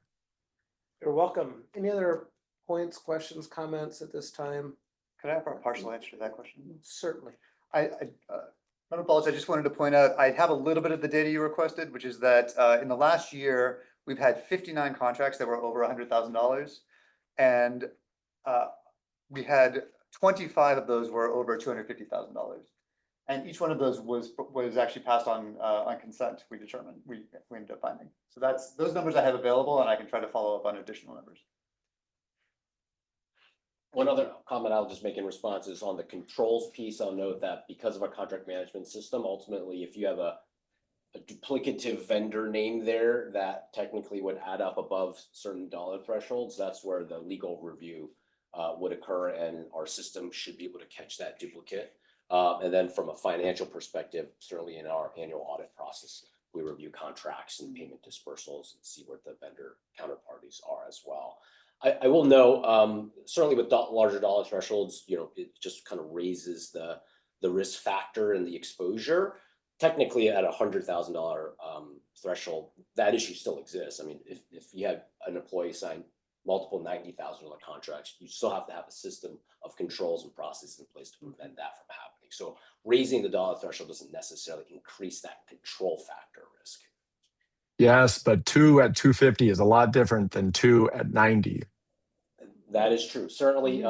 You're welcome. Any other points, questions, comments at this time? Could I have a partial answer to that question? Certainly. Member Balch, I just wanted to point out, I have a little bit of the data you requested, which is that in the last year, we've had 59 contracts that were over $100,000. And we had 25 of those were over $250,000. And each one of those was actually passed on consent, we determined, we ended up finding. So that's those numbers I have available, and I can try to follow up on additional numbers. One other comment I'll just make in response is on the controls piece. I'll note that because of our contract management system, ultimately, if you have a duplicative vendor name there that technically would add up above certain dollar thresholds, that's where the legal review would occur, and our system should be able to catch that duplicate. And then from a financial perspective, certainly in our annual audit process, we review contracts and payment dispersals and see what the vendor counterparties are as well. I will know, certainly with larger dollar thresholds, it just kind of raises the risk factor and the exposure. Technically, at $100,000 threshold, that issue still exists. I mean, if you had an employee sign multiple $90,000 contracts, you still have to have a system of controls and processes in place to prevent that from happening. So raising the dollar threshold doesn't necessarily increase that control factor risk. Yes, but 2 at 250 is a lot different than 2 at 90. That is true. Certainly,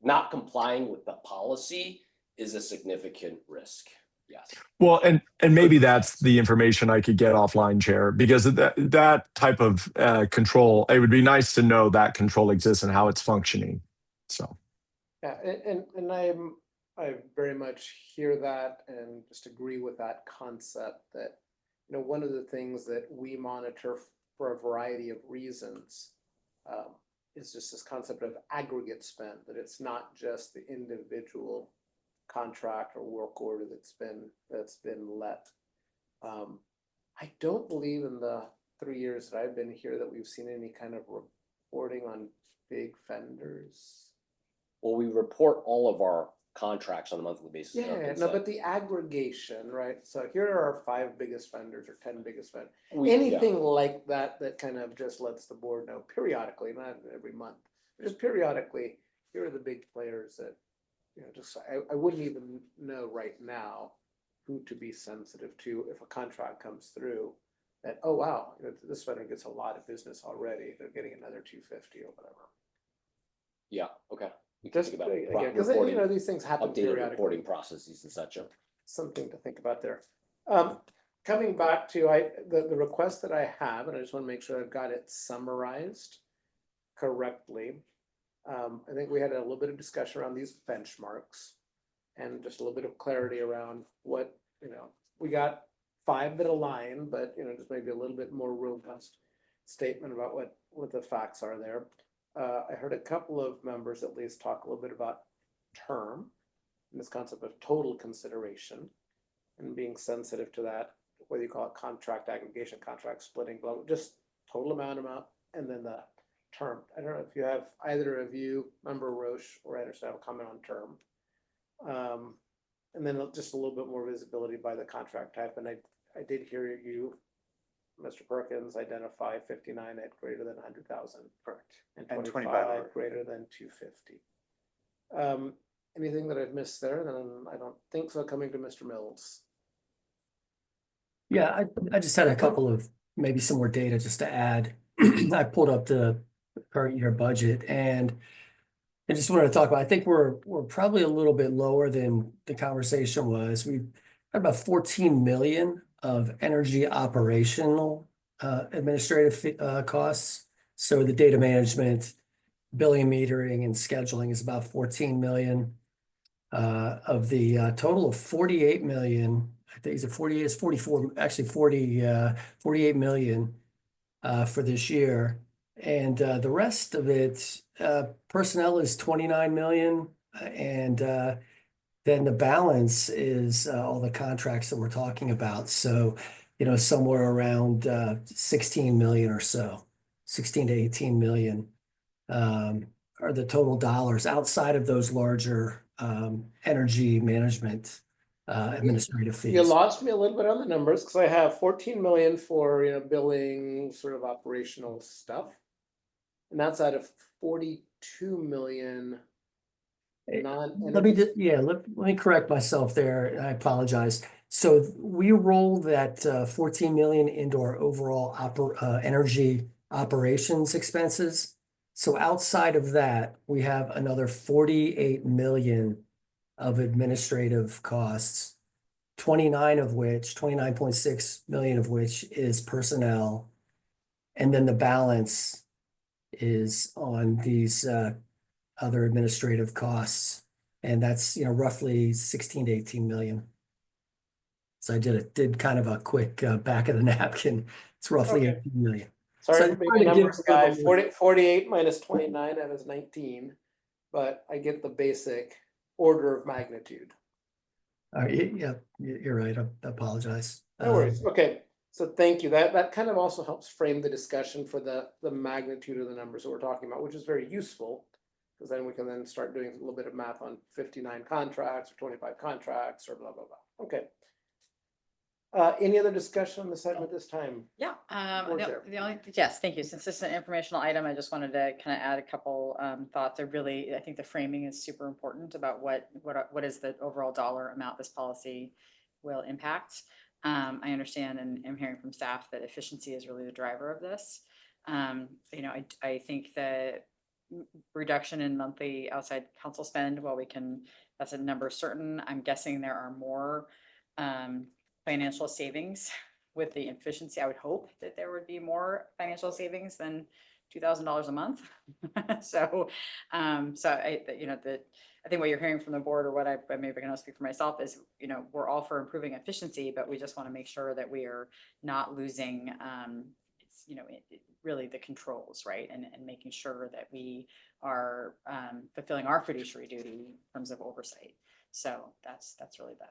not complying with the policy is a significant risk. Yes. Well, and maybe that's the information I could get offline, Chair, because that type of control, it would be nice to know that control exists and how it's functioning. So. Yeah, and I very much hear that and just agree with that concept that, one of the things that we monitor for a variety of reasons is just this concept of aggregate spend, that it's not just the individual contract or work order that's been let. I don't believe in the 3 years that I've been here that we've seen any kind of reporting on big vendors. Well, we report all of our contracts on a monthly basis. Yeah, no, but the aggregation, right? So here are our 5 biggest vendors or 10 biggest vendors. Yeah. Anything like that kind of just lets the board know periodically, not every month, but just periodically, here are the big players that, just I wouldn't even know right now who to be sensitive to if a contract comes through that, oh, wow, this vendor gets a lot of business already. They're getting another 250 or whatever. Yeah, okay. We Just think about again, because these things happen updated periodically. reporting processes and such. Something to think about there. Coming back to the request that I have, and I just want to make sure I've got it summarized correctly. I think we had a little bit of discussion around these benchmarks and just a little bit of clarity around what, we got 5 that align, but, just maybe a little bit more robust statement about what the facts are there. I heard a couple of members at least talk a little bit about term and this concept of total consideration and being sensitive to that, whether you call it contract aggregation, contract splitting, blah, just total amount, and then the term. I don't know if you have either of you, Member Roche or Anderson, have a comment on term. And then just a little bit more visibility by the contract type. And I did hear you, Mr. Perkins, identify 59 at greater than 100,000. Correct. And And 25 25 greater than 250. Anything that I've missed there? Then I don't think so. Coming to Mr. Mills. Yeah, I just had a couple of maybe some more data just to add. I pulled up the current year budget and I just wanted to talk about, I think we're probably a little bit lower than the conversation was. We've had about 14 million of energy operational administrative costs. So the data management, billing, metering, and scheduling is about 14 million. Of the total of 48 million, I think it's 48, it's 44, actually 48 million for this year. And the rest of it, personnel is 29 million. And then the balance is all the contracts that we're talking about. So, somewhere around 16 million or so, 16 to 18 million. are the total dollars outside of those larger energy management administrative You fees. lost me a little bit on the numbers, because I have 14 million for, billing, sort of operational stuff. And that's out of 42 million Let me, let me correct myself there. I apologize. So we rolled that 14 million into our overall energy operations expenses. So outside of that, we have another 48 million of administrative costs, 29.6 million of which is personnel. And then the balance is on these other administrative costs. And that's, roughly 16 to 18 million. So I did kind of a quick back of the napkin. It's roughly Okay. 18 million. Sorry So for I'm being trying a to give numbers a little guy. more- 48 minus 29, that is 19. But I get the basic order of magnitude. Yeah, you're right. I apologize. No worries. Okay, so thank you. That kind of also helps frame the discussion for the magnitude of the numbers that we're talking about, which is very useful. Because then we can then start doing a little bit of math on 59 contracts or 25 contracts or blah, blah, blah. Okay. Any other discussion on this item at this time? Yeah, Board Chair. the only, yes, thank you. Since this is an informational item, I just wanted to kind of add a couple thoughts. I think the framing is super important about what is the overall dollar amount this policy will impact. I understand and I'm hearing from staff that efficiency is really the driver of this. I think that reduction in monthly outside council spend, while that's a number certain, I'm guessing there are more financial savings with the efficiency. I would hope that there would be more financial savings than $2,000 a month. So I think what you're hearing from the board, or what maybe I can speak for myself, is, we're all for improving efficiency, but we just want to make sure that we are not losing, really the controls, right? And making sure that we are fulfilling our fiduciary duty in terms of oversight. So that's really the.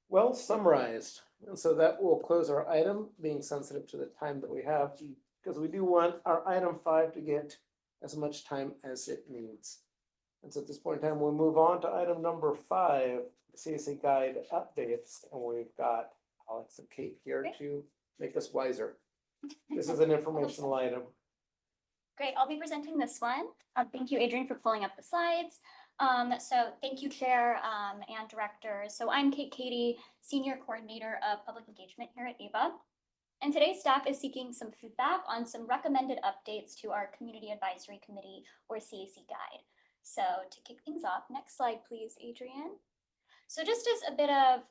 Well summarized. And so that will close our item, being sensitive to the time that we have, because we do want our item 5 to get as much time as it needs. And so at this point in time, we'll move on to item number 5, CAC guide updates. And we've got Alex and Kate here to make us wiser. This is an informational item. Great, I'll be presenting this one. Thank you, Adrian, for pulling up the slides. So thank you, Chair and Directors. So I'm Kate Cady, Senior Coordinator of Public Engagement here at AVA. And today's staff is seeking some feedback on some recommended updates to our Community Advisory Committee, or CAC guide. So to kick things off, next slide, please, Adrian. So just as a bit of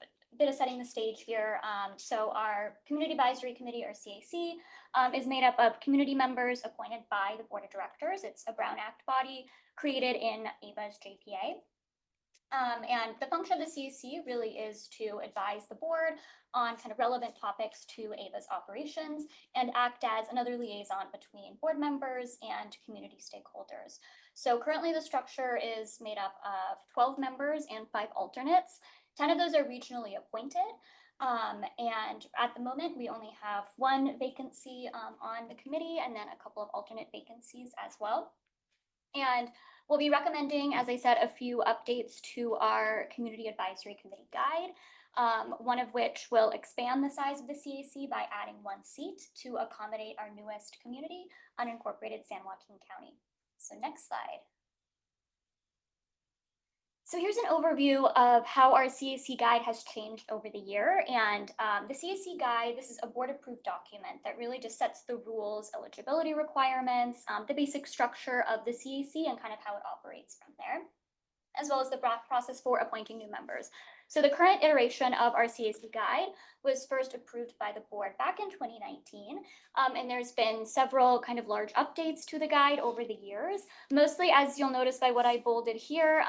setting the stage here, so our Community Advisory Committee, or CAC, is made up of community members appointed by the Board of Directors. It's a Brown Act body created in AVA's JPA. And the function of the CAC really is to advise the board on kind of relevant topics to AVA's operations and act as another liaison between board members and community stakeholders. So currently the structure is made up of 12 members and 5 alternates. 10 of those are regionally appointed. And at the moment, we only have 1 vacancy on the committee, and then a couple of alternate vacancies as well. And we'll be recommending, as I said, a few updates to our Community Advisory Committee guide, one of which will expand the size of the CAC by adding 1 seat to accommodate our newest community, unincorporated San Joaquin County. So next slide. So here's an overview of how our CAC guide has changed over the year. And the CAC guide, this is a board approved document that really just sets the rules, eligibility requirements, the basic structure of the CAC and kind of how it operates from there, as well as the process for appointing new members. So the current iteration of our CAC guide was first approved by the board back in 2019. And there's been several kind of large updates to the guide over the years, mostly, as you'll notice by what I bolded here,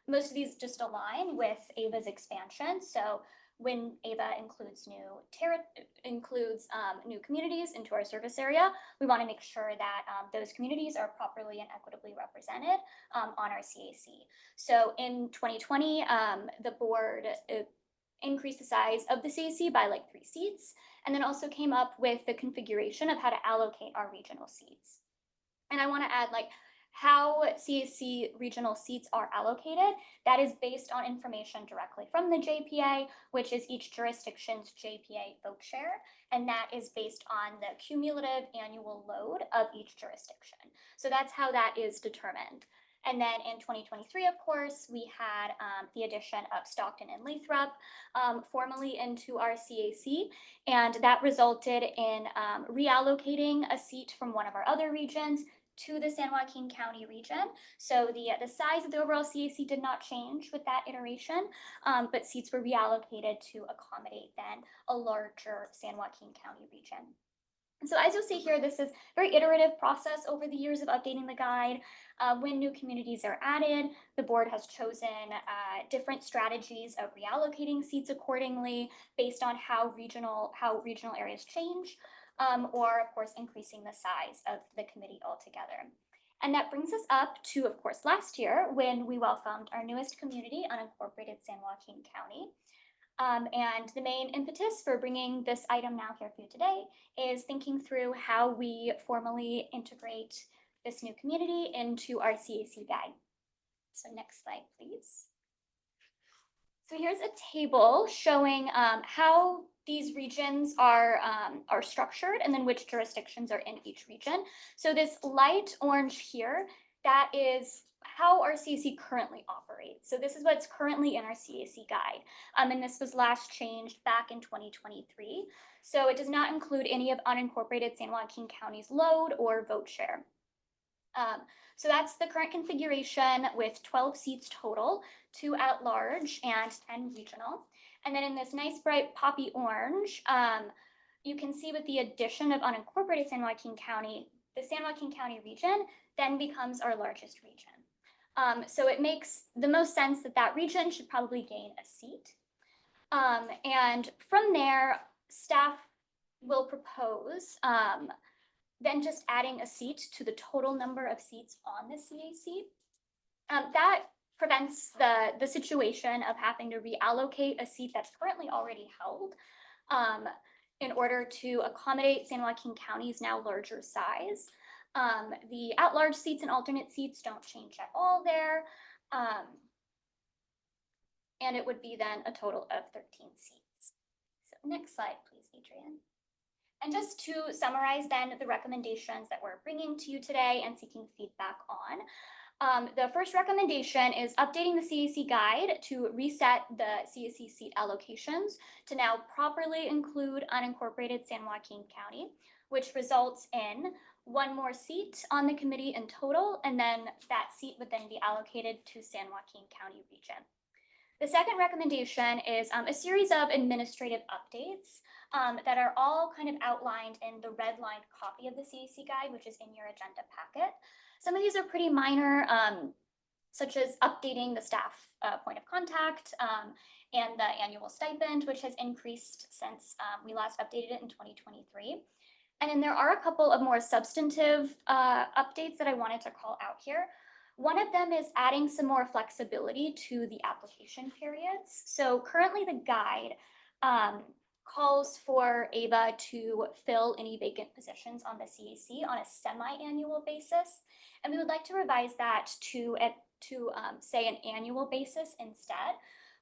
most of these just align with AVA's expansion. So when AVA includes new communities into our service area, we want to make sure that those communities are properly and equitably represented on our CAC. So in 2020, the board increased the size of the CAC by like 3 seats, and then also came up with the configuration of how to allocate our regional seats. And I want to add, like, how CAC regional seats are allocated. That is based on information directly from the JPA, which is each jurisdiction's JPA vote share. And that is based on the cumulative annual load of each jurisdiction. So that's how that is determined. And then in 2023, of course, we had the addition of Stockton and Lathrop formally into our CAC. And that resulted in reallocating a seat from one of our other regions to the San Joaquin County region. So the size of the overall CAC did not change with that iteration, but seats were reallocated to accommodate then a larger San Joaquin County region. And so as you'll see here, this is a very iterative process over the years of updating the guide. When new communities are added, the board has chosen different strategies of reallocating seats accordingly based on how regional areas change. Or of course, increasing the size of the committee altogether. And that brings us up to, of course, last year when we welcomed our newest community, unincorporated San Joaquin County. And the main impetus for bringing this item now here for you today is thinking through how we formally integrate this new community into our CAC guide. So next slide, please. So here's a table showing how these regions are structured and then which jurisdictions are in each region. So this light orange here, that is how our CAC currently operates. So this is what's currently in our CAC guide. And this was last changed back in 2023. So it does not include any of unincorporated San Joaquin County's load or vote share. So that's the current configuration with 12 seats total, 2 at large and 10 regional. And then in this nice bright poppy orange, you can see with the addition of unincorporated San Joaquin County, the San Joaquin County region then becomes our largest region. So it makes the most sense that that region should probably gain a seat. And from there, staff will propose then just adding a seat to the total number of seats on the CAC. That prevents the situation of having to reallocate a seat that's currently already held in order to accommodate San Joaquin County's now larger size. The at-large seats and alternate seats don't change at all there. And it would be then a total of 13 seats. So next slide, please, Adrian. And just to summarize then the recommendations that we're bringing to you today and seeking feedback on. The first recommendation is updating the CAC guide to reset the CAC seat allocations to now properly include unincorporated San Joaquin County, which results in 1 more seat on the committee in total, and then that seat would then be allocated to San Joaquin County region. The second recommendation is a series of administrative updates that are all kind of outlined in the red-lined copy of the CAC guide, which is in your agenda packet. Some of these are pretty minor, such as updating the staff point of contact and the annual stipend, which has increased since we last updated it in 2023. And then there are a couple of more substantive updates that I wanted to call out here. One of them is adding some more flexibility to the application periods. So currently the guide calls for AVA to fill any vacant positions on the CAC on a semi-annual basis. And we would like to revise that to say an annual basis instead.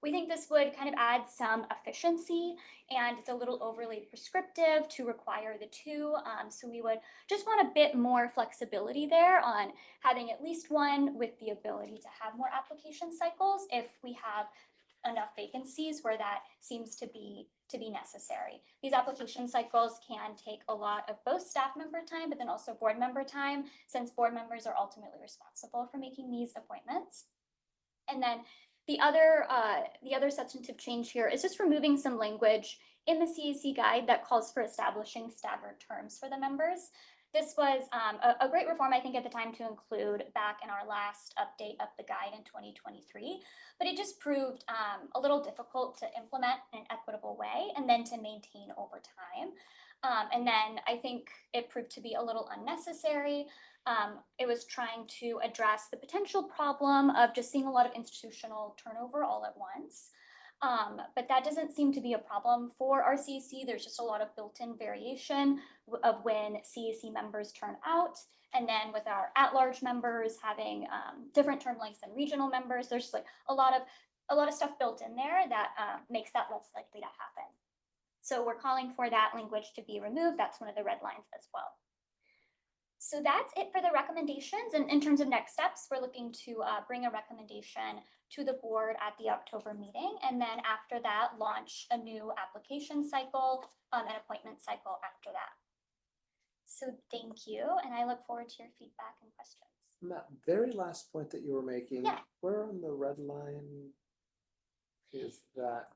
We think this would kind of add some efficiency, and it's a little overly prescriptive to require the 2. So we would just want a bit more flexibility there on having at least 1 with the ability to have more application cycles if we have enough vacancies where that seems to be necessary. These application cycles can take a lot of both staff member time, but then also board member time, since board members are ultimately responsible for making these appointments. And then the other substantive change here is just removing some language in the CAC guide that calls for establishing staggered terms for the members. This was a great reform, I think, at the time to include back in our last update of the guide in 2023, but it just proved a little difficult to implement in an equitable way and then to maintain over time. And then I think it proved to be a little unnecessary. It was trying to address the potential problem of just seeing a lot of institutional turnover all at once. But that doesn't seem to be a problem for our CEC. There's just a lot of built-in variation of when CEC members turn out. And then with our at-large members having different term lengths than regional members, there's just like a lot of stuff built in there that makes that less likely to happen. So we're calling for that language to be removed. That's one of the red lines as well. So that's it for the recommendations. And in terms of next steps, we're looking to bring a recommendation to the board at the October meeting. And then after that, launch a new application cycle and appointment cycle after that. So thank you. And I look forward to your feedback and questions. That very last point that you were making, Yeah. where on the red line is that?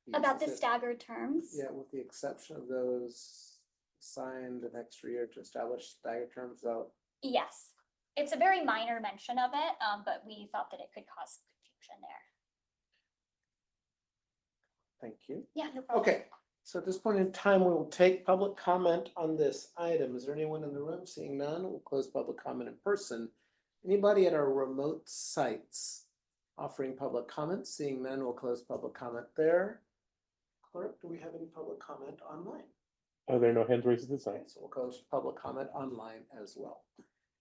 piece? About the Is it- staggered terms. Yeah, with the exception of those signed an extra year to establish staggered terms out. Yes, it's a very minor mention of it, but we thought that it could cause some confusion there. Thank you. Yeah, no problem. Okay, so at this point in time, we will take public comment on this item. Is there anyone in the room? Seeing none, we'll close public comment in person. Anybody at our remote sites offering public comment? Seeing none, we'll close public comment there. Clerk, do we have any public comment online? Are there no hands raised at this time? Okay, so we'll close public comment online as well.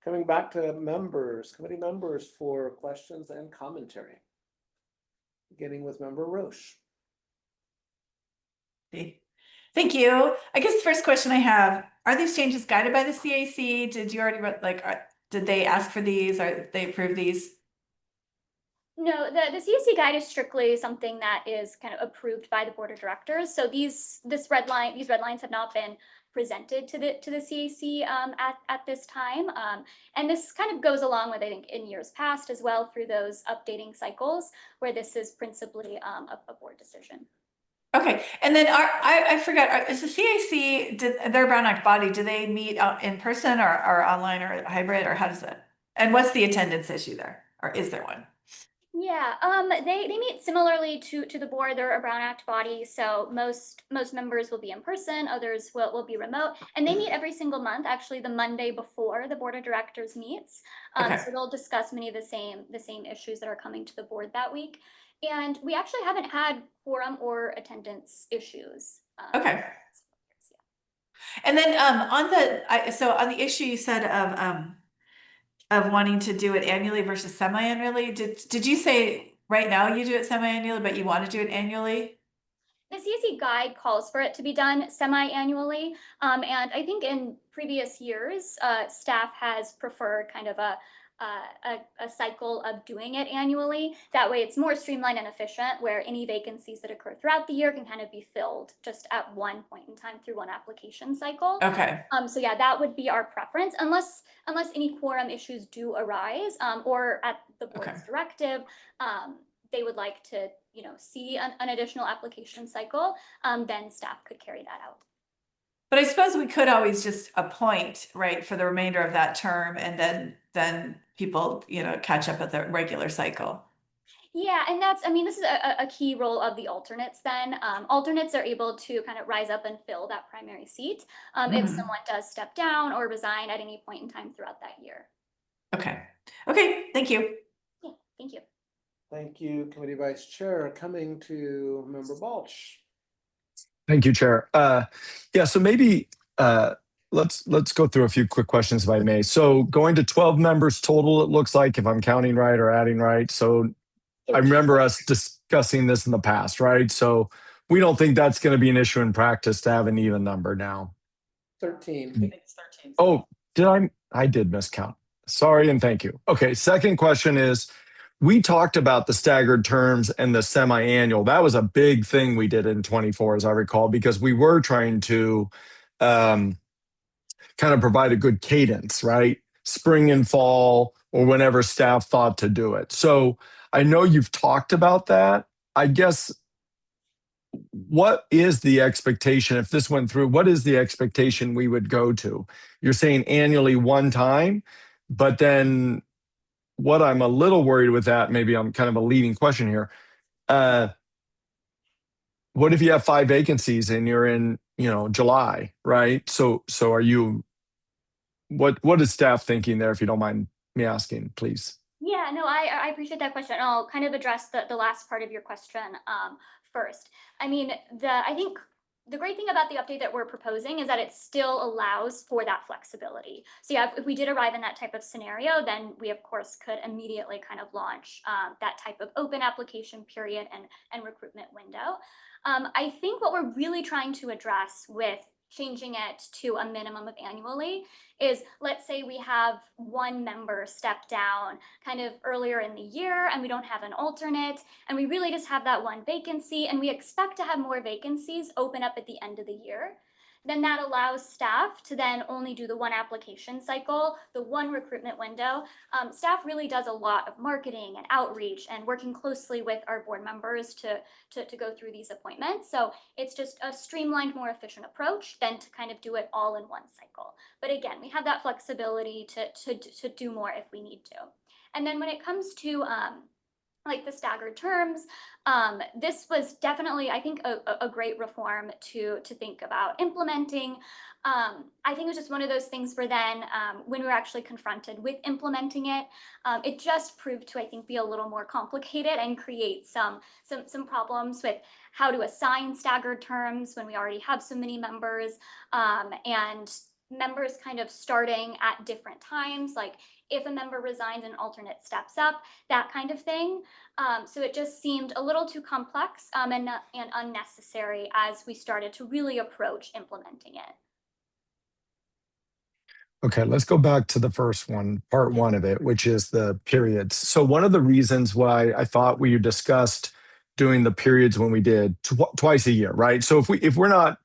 Coming back to members, committee members for questions and commentary. Beginning with member Roche. Thank you. I guess the first question I have, are these changes guided by the CAC? Did you already, did they ask for these? Or they approve these? No, the CAC guide is strictly something that is kind of approved by the board of directors. So these red lines have not been presented to the CAC at this time. And this kind of goes along with, I think, in years past as well through those updating cycles where this is principally a board decision. Okay, and then I forgot, is the CAC, their Brown Act body, do they meet in person or online or hybrid, or how does that? And what's the attendance issue there, or is there one? Yeah, they meet similarly to the board. They're a Brown Act body, so most members will be in person, others will be remote, and they meet every single month, actually the Monday before the board of directors meets. Okay. So they'll discuss many of the same issues that are coming to the board that week. And we actually haven't had quorum or attendance issues. Okay. And then on the issue you said of wanting to do it annually versus semi-annually, did you say right now you do it semi-annually, but you want to do it annually? The CAC guide calls for it to be done semi-annually. And I think in previous years, staff has preferred kind of a cycle of doing it annually. That way it's more streamlined and efficient, where any vacancies that occur throughout the year can kind of be filled just at one point in time through one application cycle. Okay. So yeah, that would be our preference, unless any quorum issues do arise, or at the board's directive, they would like to, see an additional application cycle, then staff could carry that out. But I suppose we could always just appoint, right, for the remainder of that term, and then people, catch up at the regular cycle. Yeah, and this is a key role of the alternates then. Alternates are able to kind of rise up and fill that primary seat if someone does step down or resign at any point in time throughout that year. Okay, thank you. Yeah, thank you. Thank you, Committee Vice Chair. Coming to Member Balch. Thank you, Chair. So maybe let's go through a few quick questions if I may. So going to 12 members total, it looks like, if I'm counting right or adding right. So I remember us discussing this in the past, right? So we don't think that's going to be an issue in practice to have an even number now. 13. I think it's 13. Oh, I did miscount. Sorry and thank you. Okay, second question is, we talked about the staggered terms and the semi-annual. That was a big thing we did in 24, as I recall, because we were trying to kind of provide a good cadence, right? Spring and fall, or whenever staff thought to do it. So I know you've talked about that. I guess, what is the expectation if this went through? What is the expectation we would go to? You're saying annually one time, but then what I'm a little worried with that, maybe I'm kind of a leading question here. What if you have 5 vacancies and you're in, July, right? So are you, what is staff thinking there, if you don't mind me asking, please? Yeah, no, I appreciate that question. I'll kind of address the last part of your question first. I mean, I think the great thing about the update that we're proposing is that it still allows for that flexibility. So yeah, if we did arrive in that type of scenario, then we of course could immediately kind of launch that type of open application period and recruitment window. I think what we're really trying to address with changing it to a minimum of annually is, let's say we have one member step down kind of earlier in the year and we don't have an alternate and we really just have that one vacancy and we expect to have more vacancies open up at the end of the year. Then that allows staff to then only do the one application cycle, the one recruitment window. Staff really does a lot of marketing and outreach and working closely with our board members to go through these appointments. So it's just a streamlined, more efficient approach than to kind of do it all in one cycle. But again, we have that flexibility to do more if we need to. And then when it comes to like the staggered terms, this was definitely, I think, a great reform to think about implementing. I think it was just one of those things where then when we were actually confronted with implementing it, it just proved to, I think, be a little more complicated and create some problems with how to assign staggered terms when we already have so many members, and members kind of starting at different times, like if a member resigns and an alternate steps up, that kind of thing. So it just seemed a little too complex and unnecessary as we started to really approach implementing it. Okay, let's go back to the first one, part one of it, which is the periods. So one of the reasons why I thought we discussed doing the periods when we did twice a year, right? So if we're not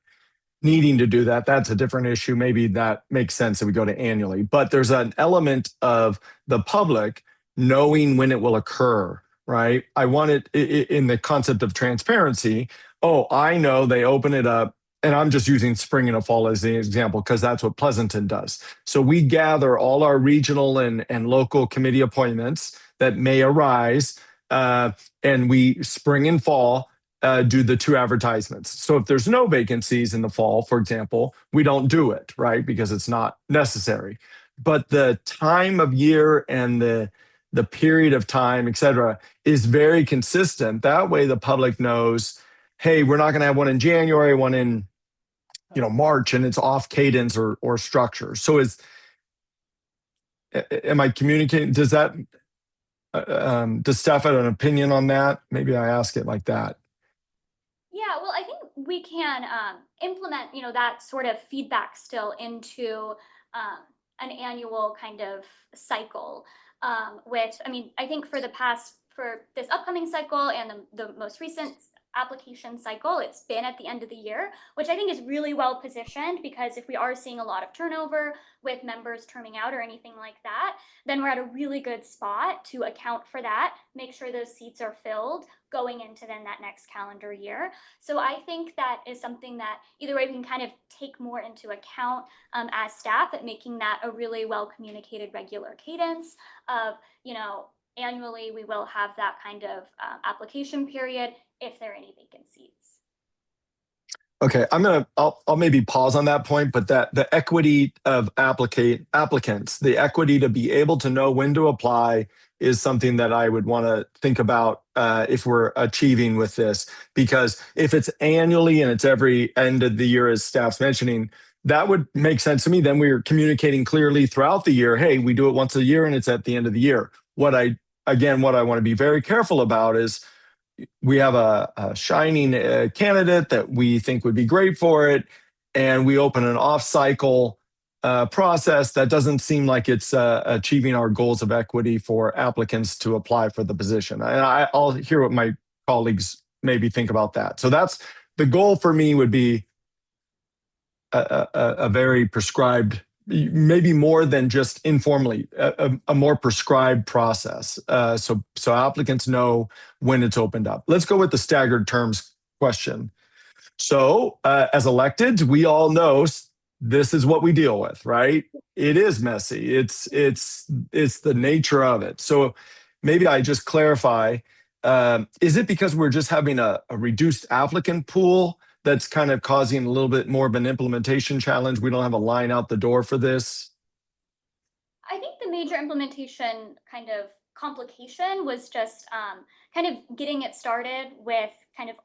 needing to do that, that's a different issue. Maybe that makes sense that we go to annually. But there's an element of the public knowing when it will occur, right? I want it in the concept of transparency. Oh, I know they open it up, and I'm just using spring and a fall as the example because that's what Pleasanton does. So we gather all our regional and local committee appointments that may arise, and we spring and fall do the two advertisements. So if there's no vacancies in the fall, for example, we don't do it, right? Because it's not necessary. But the time of year and the period of time, et cetera, is very consistent. That way the public knows, hey, we're not going to have one in January, one in March, and it's off cadence or structure. So am I communicating? Does Steph have an opinion on that? Maybe I ask it like that. Yeah, well, I think we can implement, that sort of feedback still into an annual kind of cycle I think for this upcoming cycle and the most recent application cycle, it's been at the end of the year, which I think is really well positioned, because if we are seeing a lot of turnover with members terming out or anything like that, then we're at a really good spot to account for that, make sure those seats are filled going into then that next calendar year. So I think that is something that either way we can kind of take more into account as staff, at making that a really well communicated regular cadence of, annually we will have that kind of application period if there are any vacancies. Okay, I'll maybe pause on that point, but that the equity of applicants, the equity to be able to know when to apply is something that I would want to think about if we're achieving with this. Because if it's annually and it's every end of the year, as staff's mentioning, that would make sense to me. Then we're communicating clearly throughout the year, hey, we do it once a year and it's at the end of the year. What I want to be very careful about is we have a shining candidate that we think would be great for it, and we open an off-cycle process that doesn't seem like it's achieving our goals of equity for applicants to apply for the position. And I'll hear what my colleagues maybe think about that. So that's the goal for me, would be a very prescribed, maybe more than just informally, a more prescribed process. So applicants know when it's opened up. Let's go with the staggered terms question. So as electeds, we all know this is what we deal with, right? It is messy. It's the nature of it. So maybe I just clarify, is it because we're just having a reduced applicant pool that's kind of causing a little bit more of an implementation challenge? We don't have a line out the door for this? I think the major implementation kind of complication was just kind of getting it started with kind of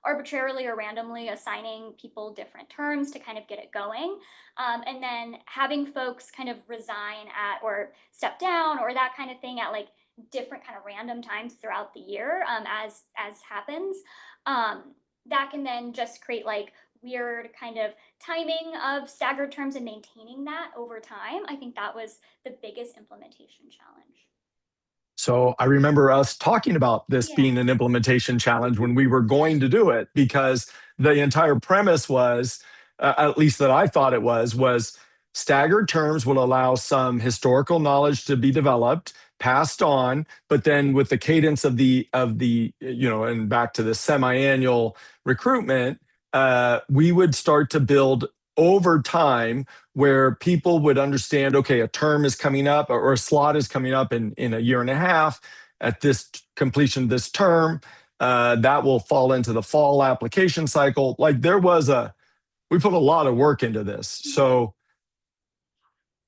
arbitrarily or randomly assigning people different terms to kind of get it going. And then having folks kind of resign at or step down or that kind of thing at like different kind of random times throughout the year as happens. That can then just create like weird kind of timing of staggered terms and maintaining that over time. I think that was the biggest implementation challenge. So I remember us talking about this Yeah. being an implementation challenge when we were going to do it, because the entire premise was, at least that I thought it was staggered terms will allow some historical knowledge to be developed, passed on, but then with the cadence of the and back to the semi-annual recruitment, we would start to build over time where people would understand, okay, a term is coming up or a slot is coming up in a year and a half at this completion of this term. That will fall into the fall application cycle. Like we put a lot of work into this. So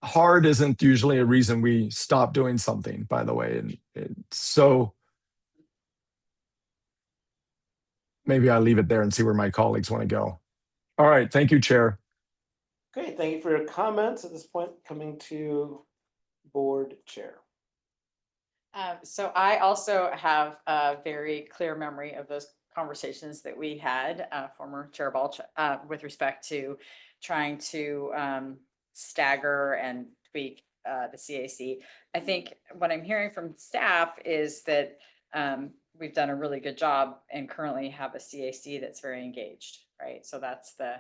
hard isn't usually a reason we stop doing something, by the way. And so maybe I leave it there and see where my colleagues want to go. All right. Thank you, Chair. Okay, thank you for your comments. At this point, coming to board chair. So I also have a very clear memory of those conversations that we had, former Chair Balch, with respect to trying to stagger and tweak the CAC. I think what I'm hearing from staff is that we've done a really good job and currently have a CAC that's very engaged, right? So that's the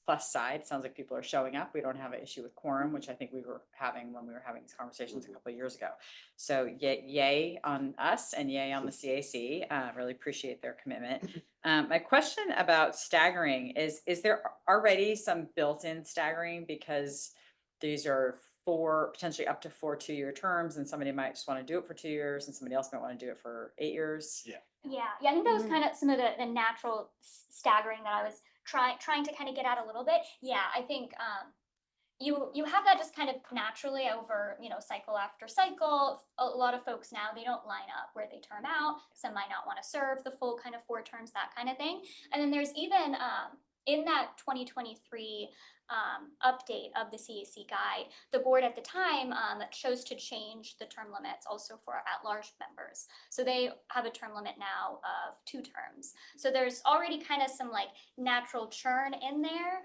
plus side. Sounds like people are showing up. We don't have an issue with quorum, which I think we were having when we were having these conversations a couple of years ago. So yay on us and yay on the CAC. Really appreciate their commitment. My question about staggering is there already some built-in staggering, because these are potentially up to 4 2-year terms, and somebody might just want to do it for 2 years and somebody else might want to do it for 8 years? Yeah, I think that was kind of some of the natural staggering that I was trying to kind of get at a little bit. Yeah, I think you have that just kind of naturally over, cycle after cycle. A lot of folks now, they don't line up where they term out. Some might not want to serve the full kind of 4 terms, that kind of thing. And then there's even in that 2023 update of the CAC guide, the board at the time chose to change the term limits also for at-large members. So they have a term limit now of 2 terms. So there's already kind of some like natural churn in there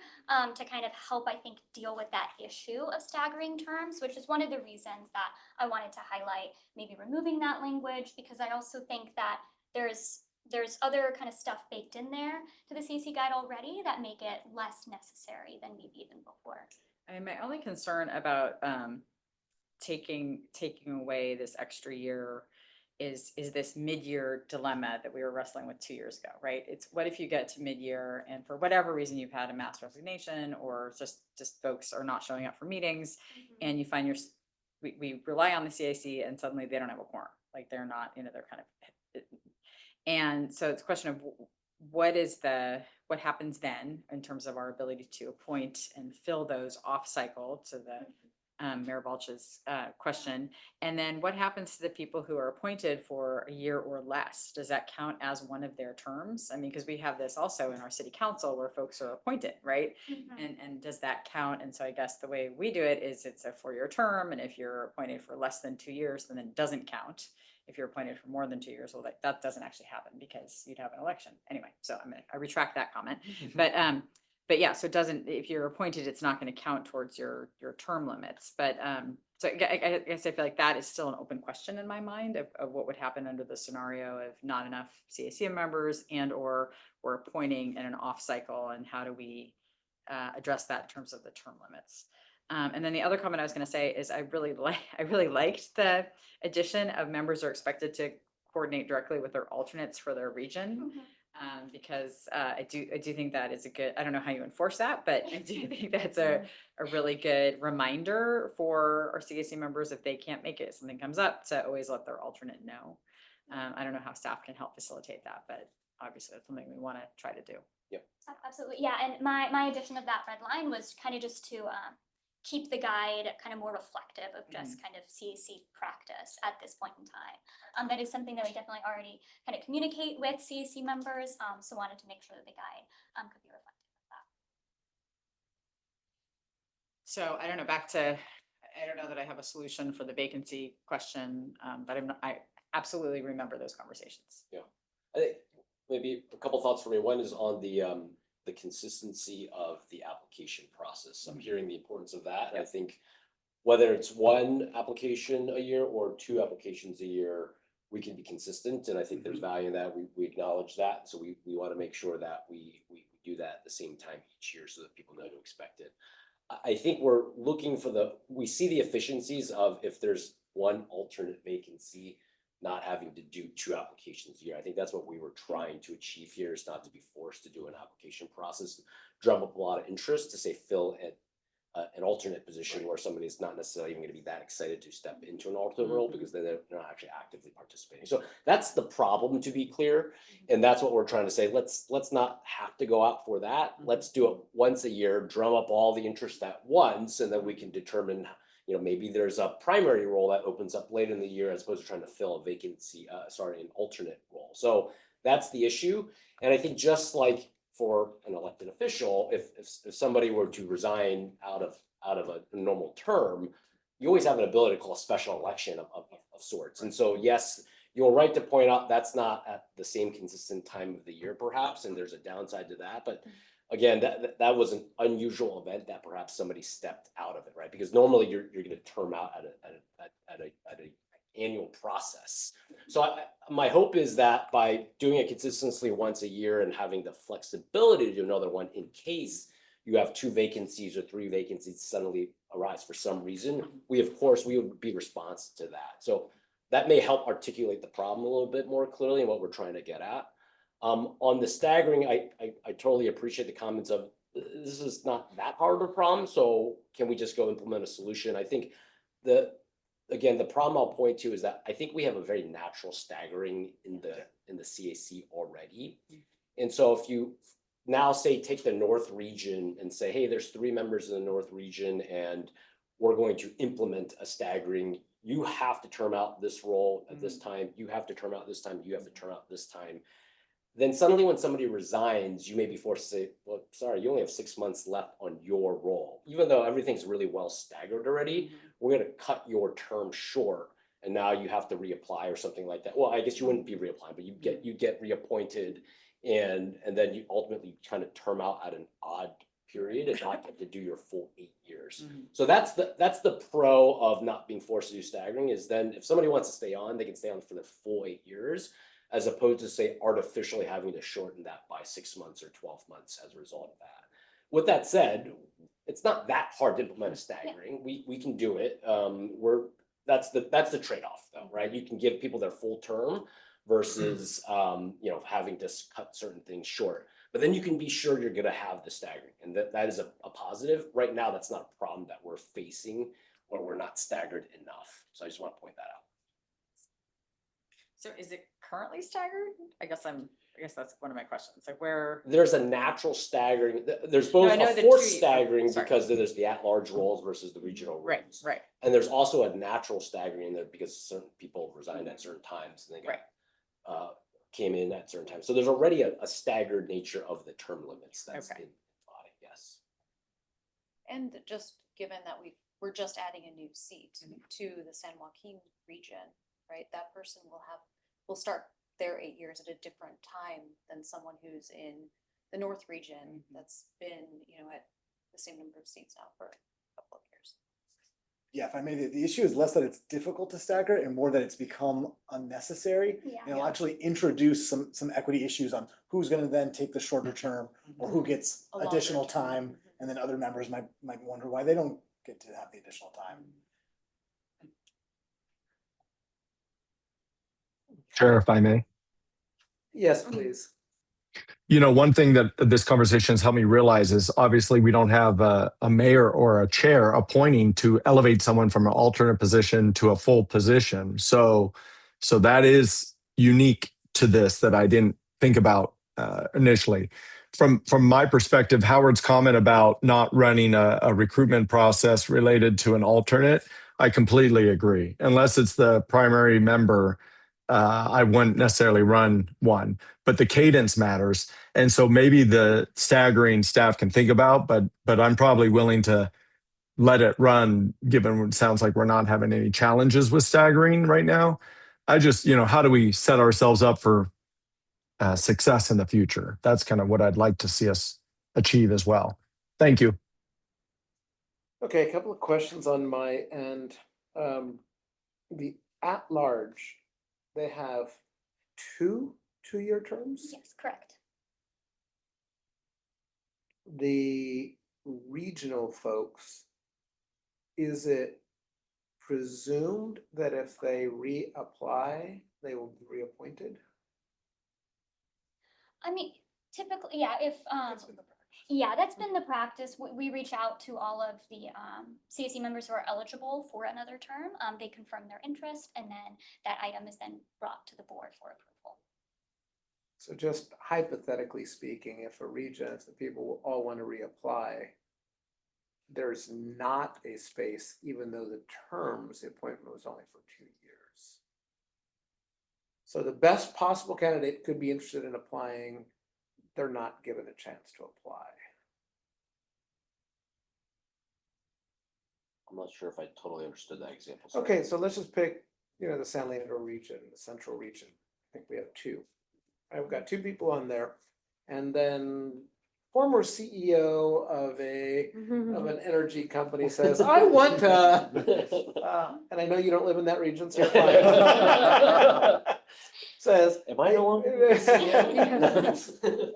to kind of help, I think, deal with that issue of staggering terms, which is one of the reasons that I wanted to highlight maybe removing that language, because I also think that there's other kind of stuff baked in there to the CAC guide already that make it less necessary than maybe even before. I mean, my only concern about taking away this extra year is this mid-year dilemma that we were wrestling with 2 years ago, right? It's what if you get to mid-year and for whatever reason you've had a mass resignation or just folks are not showing up for meetings, and you find we rely on the CAC and suddenly they don't have a quorum, like they're not, they're kind of. And so it's a question of what happens then in terms of our ability to appoint and fill those off cycle, to the Mayor Balch's question. And then what happens to the people who are appointed for a year or less? Does that count as one of their terms? I mean, because we have this also in our city council where folks are appointed, right? And does that count? And so I guess the way we do it is it's a 4-year term. And if you're appointed for less than 2 years, then it doesn't count. If you're appointed for more than 2 years, well, that doesn't actually happen because you'd have an election anyway. So I retract that comment. But yeah, so if you're appointed, it's not going to count towards your term limits. But so I guess I feel like that is still an open question in my mind of what would happen under the scenario of not enough CAC members or we're appointing in an off cycle, and how do we address that in terms of the term limits? And then the other comment I was going to say is I really liked the addition of members are expected to coordinate directly with their alternates for their region, because I do think that is a good, I don't know how you enforce that, but I do think that's a really good reminder for our CAC members if they can't make it, something comes up, to always let their alternate know. I don't know how staff can help facilitate that, but obviously that's something we want to try to do. Absolutely, yeah. And my addition of that red line was kind of just to keep the guide kind of more reflective of just kind of CAC practice at this point in time. That is something that we definitely already kind of communicate with CAC members, so wanted to make sure that the guide could be reflective of that. So I don't know, I don't know that I have a solution for the vacancy question, but I absolutely remember those conversations. I think maybe a couple thoughts for me. One is on the consistency of the application process. I'm hearing the importance of that. And I think whether it's one application a year or two applications a year, we can be consistent. And I think there's value in that. We acknowledge that. So we want to make sure that we do that at the same time each year so that people know to expect it. I think we're looking for we see the efficiencies of if there's one alternate vacancy, not having to do two applications a year. I think that's what we were trying to achieve here, is not to be forced to do an application process, drum up a lot of interest to say fill an alternate position where somebody's not necessarily even going to be that excited to step into an alternate role because they're not actually actively participating. So that's the problem, to be clear. And that's what we're trying to say. Let's not have to go out for that. Let's do it once a year, drum up all the interest at once, and then we can determine, maybe there's a primary role that opens up late in the year as opposed to trying to fill a vacancy, an alternate role. So that's the issue. And I think just like for an elected official, if somebody were to resign out of a normal term, you always have an ability to call a special election of sorts. And so, yes, you're right to point out that's not at the same consistent time of the year, perhaps, and there's a downside to that. But again, that was an unusual event that perhaps somebody stepped out of it, right? Because normally you're going to term out at an annual process. So my hope is that by doing it consistently once a year and having the flexibility to do another one in case you have two vacancies or three vacancies suddenly arise for some reason, we would be responsive to that. So that may help articulate the problem a little bit more clearly and what we're trying to get at. On the staggering, I totally appreciate the comments of this is not that hard of a problem, so can we just go implement a solution? I think the problem I'll point to is that I think we have a very natural staggering in the CAC already. And so if you now take the North region and say, hey, there's 3 members in the North region and we're going to implement a staggering, you have to term out this role at this time, you have to term out this time, you have to term out this time. Then suddenly when somebody resigns, you may be forced to say, well, sorry, you only have 6 months left on your role. Even though everything's really well staggered already, we're going to cut your term short. And now you have to reapply or something like that. Well, I guess you wouldn't be reapplying, but you get reappointed and then you ultimately kind of term out at an odd period and not get to do your full 8 years. So that's the pro of not being forced to do staggering, is then if somebody wants to stay on, they can stay on for the full 8 years, as opposed to say artificially having to shorten that by 6 months or 12 months as a result of that. With that said, it's not that hard to implement a staggering. We can do it. That's the trade-off though, right? You can give people their full term versus having to cut certain things short. But then you can be sure you're going to have the staggering, and that is a positive. Right now, that's not a problem that we're facing, or we're not staggered enough. So I just want to point that out. So is it currently staggered? I guess that's one of my questions. Like where there's a natural staggering. There's both a forced staggering because there's the at-large roles versus the regional roles. Right. And there's also a natural staggering in there because certain people resigned at certain times and they came in at certain times. So there's already a staggered nature of the term limits that's in the body. Yes. And just given that we're just adding a new seat to the San Joaquin region, right? That person will start their 8 years at a different time than someone who's in the North region that's been, at the same number of seats now for a couple of years. Yeah, if I may, the issue is less that it's difficult to stagger and more that it's become unnecessary. Yeah. And it'll actually introduce some equity issues on who's going to then take the shorter term or who gets A longer additional term. time, and then other members might wonder why they don't get to have the additional time. Chair, if I may. Yes, please. One thing that this conversation has helped me realize is obviously we don't have a mayor or a chair appointing to elevate someone from an alternate position to a full position. So that is unique to this that I didn't think about initially. from my perspective, Howard's comment about not running a recruitment process related to an alternate, I completely agree. Unless it's the primary member, I wouldn't necessarily run one, but the cadence matters. And so maybe the staggering staff can think about, but I'm probably willing to let it run, given it sounds like we're not having any challenges with staggering right now. I just, how do we set ourselves up for success in the future? That's kind of what I'd like to see us achieve as well. Thank you. Okay, a couple of questions on my end. The at-large, they have two-year terms? Yes, correct. The regional folks, is it presumed that if they reapply, they will be reappointed? I mean, typically, yeah, if, That's been the practice. yeah, that's been the practice. We reach out to all of the CAC members who are eligible for another term. They confirm their interest, and then that item is then brought to the board for approval. So just hypothetically speaking, if the people all want to reapply, there's not a space, even though the appointment was only for 2 years. So the best possible candidate could be interested in applying. They're not given a chance to apply. I'm not sure if I totally understood that example. Okay, so let's just pick, the San Leandro region, the central region. I think we have 2. I've got 2 people on there. And then former CEO of an energy company says, I want to, and I know you don't live in that region, so you're fine. Says, Am I the one?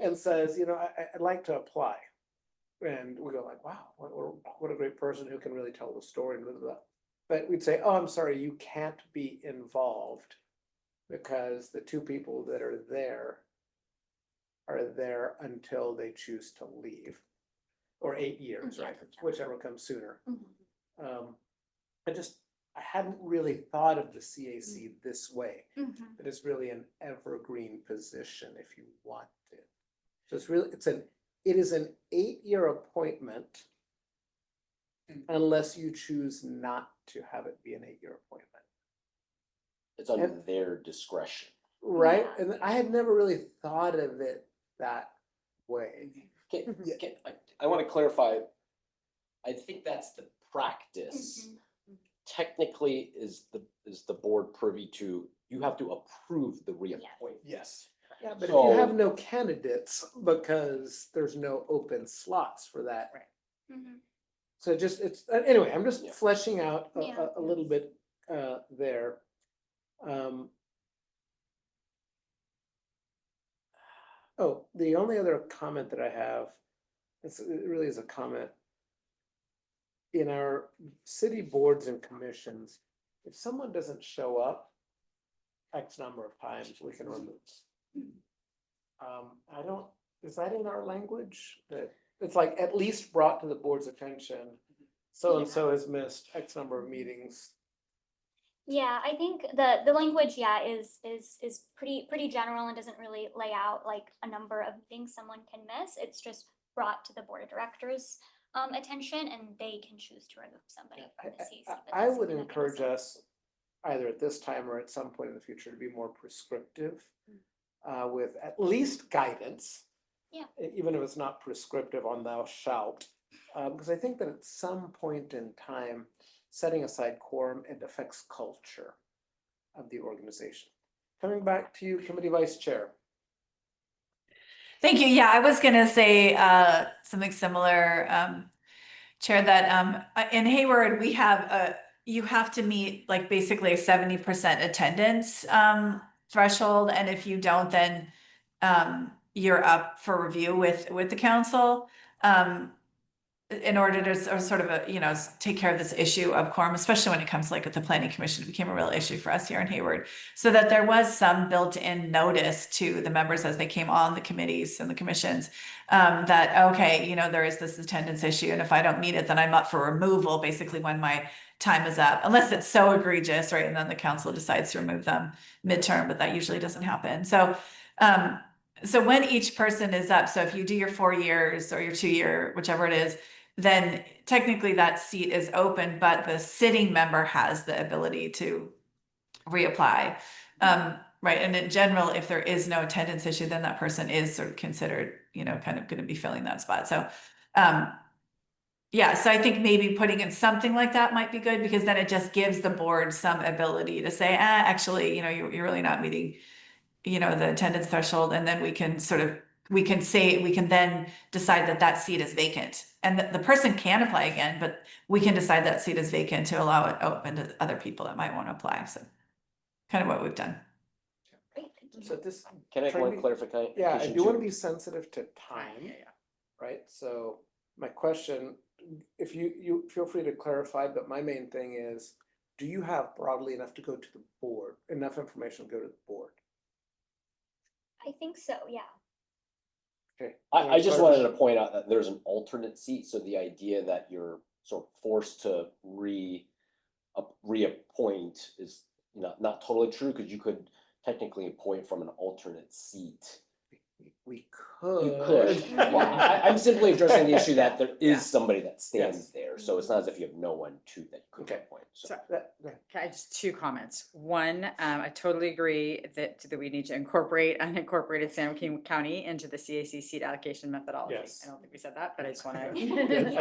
and says, I'd like to apply. And we go like, wow, what a great person who can really tell the story. And blah, blah, blah. But we'd say, oh, I'm sorry, you can't be involved because the 2 people that are there until they choose to leave, or 8 years, right? Whichever comes sooner. I hadn't really thought of the CAC this way. But it's really an evergreen position if you want it. So it is an 8-year appointment unless you choose not to have it be an 8-year appointment. It's under their discretion. Right? And I had never really thought of it that way. I want to clarify. I think that's the practice. Technically, is the board privy to, you have to approve the reappointment. Yes. Yeah, but if you have no candidates because there's no open slots for that. Right. So anyway, I'm just fleshing out Yeah. a little bit there. The only other comment that I have, it really is a comment. In our city boards and commissions, if someone doesn't show up X number of times, we can remove. Is that in our language? That it's like at least brought to the board's attention, so-and-so has missed X number of meetings. Yeah, I think the language, is pretty general and doesn't really lay out like a number of things someone can miss. It's just brought to the board of directors' attention, and they can choose to remove somebody from the CAC. I would encourage us, either at this time or at some point in the future, to be more prescriptive with at least guidance. Yeah. Even if it's not prescriptive on thou shalt, because I think that at some point in time, setting aside quorum, it affects culture of the organization. Coming back to you, committee vice chair. Thank you. Yeah, I was gonna say something similar, Chair, that in Hayward, we have you have to meet like basically a 70% attendance threshold. And if you don't, then you're up for review with the council. In order to sort of, take care of this issue of quorum, especially when it comes like with the planning commission, it became a real issue for us here in Hayward. So that there was some built-in notice to the members as they came on the committees and the commissions, that, okay, there is this attendance issue. And if I don't meet it, then I'm up for removal, basically when my time is up, unless it's so egregious, right? And then the council decides to remove them midterm, but that usually doesn't happen. So so when each person is up, so if you do your 4 years or your 2 year, whichever it is, then technically that seat is open, but the sitting member has the ability to reapply. Right, and in general, if there is no attendance issue, then that person is sort of considered, kind of going to be filling that spot. So, yeah, so I think maybe putting in something like that might be good, because then it just gives the board some ability to say, actually, you're really not meeting, the attendance threshold, and then we can then decide that that seat is vacant, and the person can apply again, but we can decide that seat is vacant to allow it open to other people that might want to apply. So kind of what we've done. Great, thank you. So this. Can I have trying one to- clarification? Yeah, I do want to too? be sensitive to time. Yeah. Right, so my question, if you feel free to clarify, but my main thing is, do you have broadly enough to go to the board, enough information to go to the board? I think so, yeah. Okay. I just wanted to point out that there's an alternate seat, so the idea that you're sort of forced to reappoint is not totally true, because you could technically appoint from an alternate seat. We could. You could. Well, I'm simply addressing the issue that there Yeah. is somebody that stands Yes. there, so it's not as if you have no one that you could Okay. appoint. So. So That- Okay, just 2 comments. One, I totally agree that we need to incorporate unincorporated San Joaquin County into the CAC seat allocation methodology. Yes. I don't think we said that, but I just want to. Good.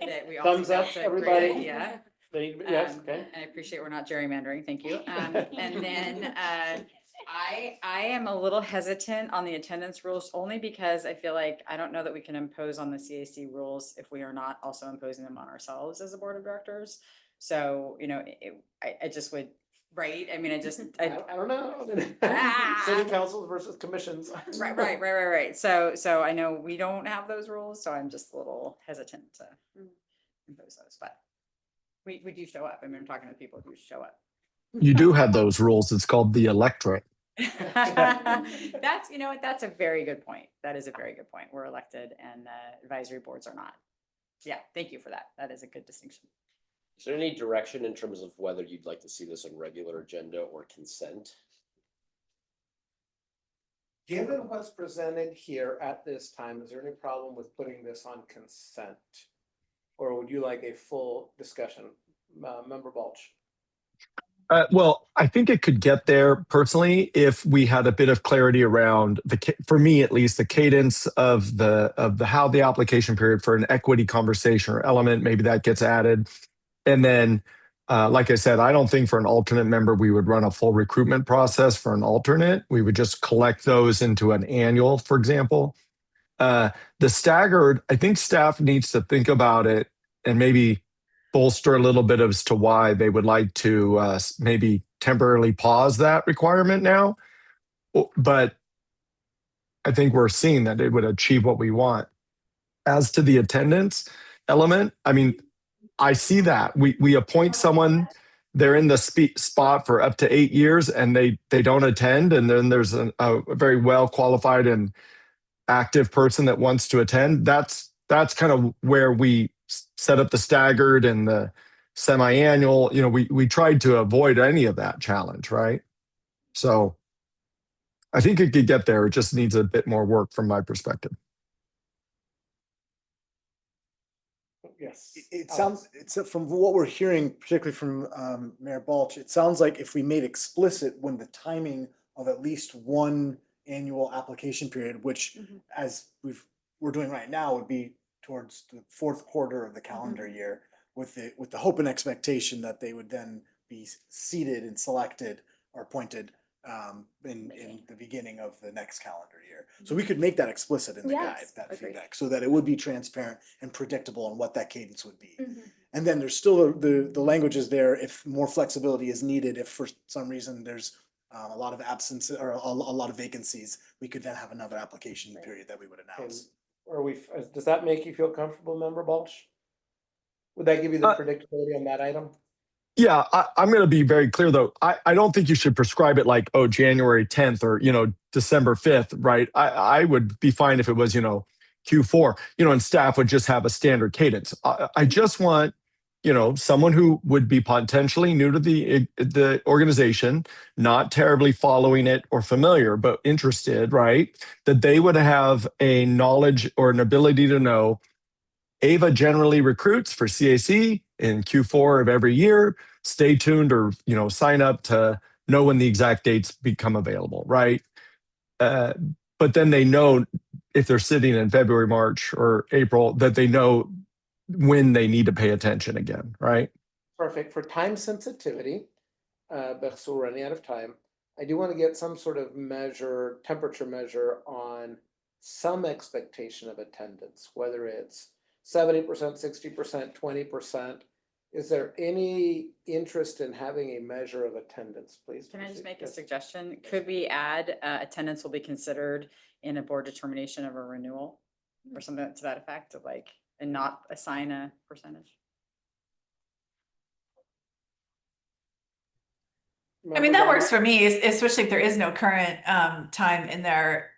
That we all Thumbs think up, that's a great everybody. idea. Yes, okay. And I appreciate we're not gerrymandering, thank you. And then, I am a little hesitant on the attendance rules, only because I feel like I don't know that we can impose on the CAC rules if we are not also imposing them on ourselves as a board of directors. So, I just would, right? I mean, I don't know. Ah. City councils versus commissions. right. So I know we don't have those rules, so I'm just a little hesitant to impose those, but we do show up. I mean, I'm talking to people who show up. You do have those rules. It's called the electorate. That's, that's a very good point. That is a very good point. We're elected and advisory boards are not. Yeah, thank you for that. That is a good distinction. Is there any direction in terms of whether you'd like to see this on regular agenda or consent? Given what's presented here at this time, is there any problem with putting this on consent? Or would you like a full discussion? Member Balch? Well, I think it could get there personally if we had a bit of clarity around for me at least, the cadence of the how the application period for an equity conversation or element, maybe that gets added. And then, like I said, I don't think for an alternate member, we would run a full recruitment process for an alternate. We would just collect those into an annual, for example. The staggered, I think staff needs to think about it and maybe bolster a little bit as to why they would like to maybe temporarily pause that requirement now. But I think we're seeing that it would achieve what we want. As to the attendance element, I mean, I see that. We appoint someone, they're in the spot for up to 8 years and they don't attend. And then there's a very well qualified and active person that wants to attend. That's kind of where we set up the staggered and the semi-annual. We tried to avoid any of that challenge, right? So I think it could get there. It just needs a bit more work from my perspective. Yes. It sounds, from what we're hearing, particularly from Mayor Balch, it sounds like if we made explicit when the timing of at least one annual application period, which as we're doing right now would be towards the fourth quarter of the calendar year, with the hope and expectation that they would then be seated and selected or appointed in the beginning of the next calendar year. So we could make that explicit in the guide, Yes, that agreed. feedback, so that it would be transparent and predictable on what that cadence would be. And then there's still the language is there if more flexibility is needed, if for some reason there's a lot of absence or a lot of vacancies, we could then have another application period that we would announce. Does that make you feel comfortable, Member Balch? Would that give you the predictability on that item? Yeah, I'm going to be very clear though. I don't think you should prescribe it like, January 10th or, December 5th, right? I would be fine if it was, Q4, and staff would just have a standard cadence. I just want, someone who would be potentially new to the organization, not terribly following it or familiar, but interested, right? That they would have a knowledge or an ability to know Ava generally recruits for CAC in Q4 of every year. Stay tuned or, sign up to know when the exact dates become available, right? But then they know if they're sitting in February, March, or April, that they know when they need to pay attention again, right? Perfect. For time sensitivity, because we're running out of time, I do want to get some sort of temperature measure on some expectation of attendance, whether it's 70%, 60%, 20%. Is there any interest in having a measure of attendance, please? Can I just make a Yes. suggestion? Could we add attendance will be considered in a board determination of a renewal or something to that effect of like, and not assign a percentage? I mean, that works for me, especially if there is no current time in there,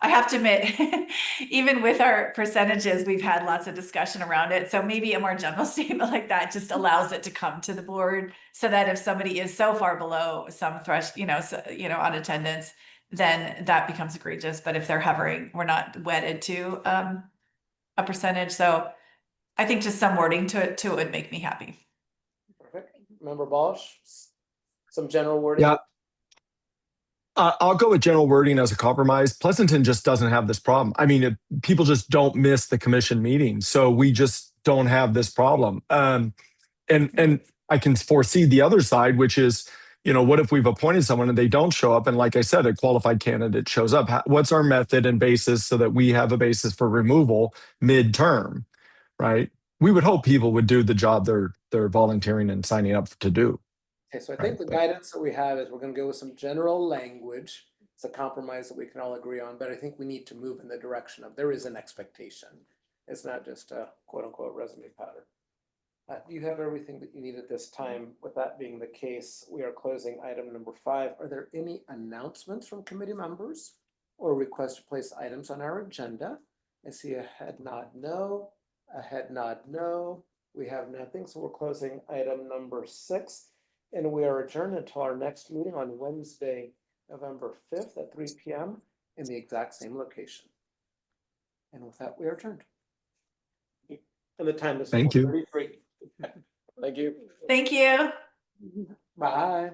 I have to admit, even with our percentages, we've had lots of discussion around it. So maybe a more general statement like that just allows it to come to the board so that if somebody is so far below some threshold, on attendance, then that becomes egregious. But if they're hovering, we're not wedded to a percentage. So I think just some wording to it would make me happy. Perfect. Member Balch, some general wording? Yeah. I'll go with general wording as a compromise. Pleasanton just doesn't have this problem. I mean, people just don't miss the commission meetings, so we just don't have this problem. And I can foresee the other side, which is, what if we've appointed someone and they don't show up? And like I said, a qualified candidate shows up. What's our method and basis so that we have a basis for removal midterm, right? We would hope people would do the job they're volunteering and signing up to do. Okay, so I think the guidance that we have is we're going to go with some general language. It's a compromise that we can all agree on, but I think we need to move in the direction of there is an expectation. It's not just a quote unquote resume pattern. You have everything that you need at this time. With that being the case, we are closing item number 5. Are there any announcements from committee members or request to place items on our agenda? I see a head nod no, a head nod no. We have nothing, so we're closing item number 6. And we are adjourned until our next meeting on Wednesday, November 5th at 3 p.m. in the exact same location. And with that, we are adjourned. And the time is Thank you. 4:33. Thank you. Thank you. Bye.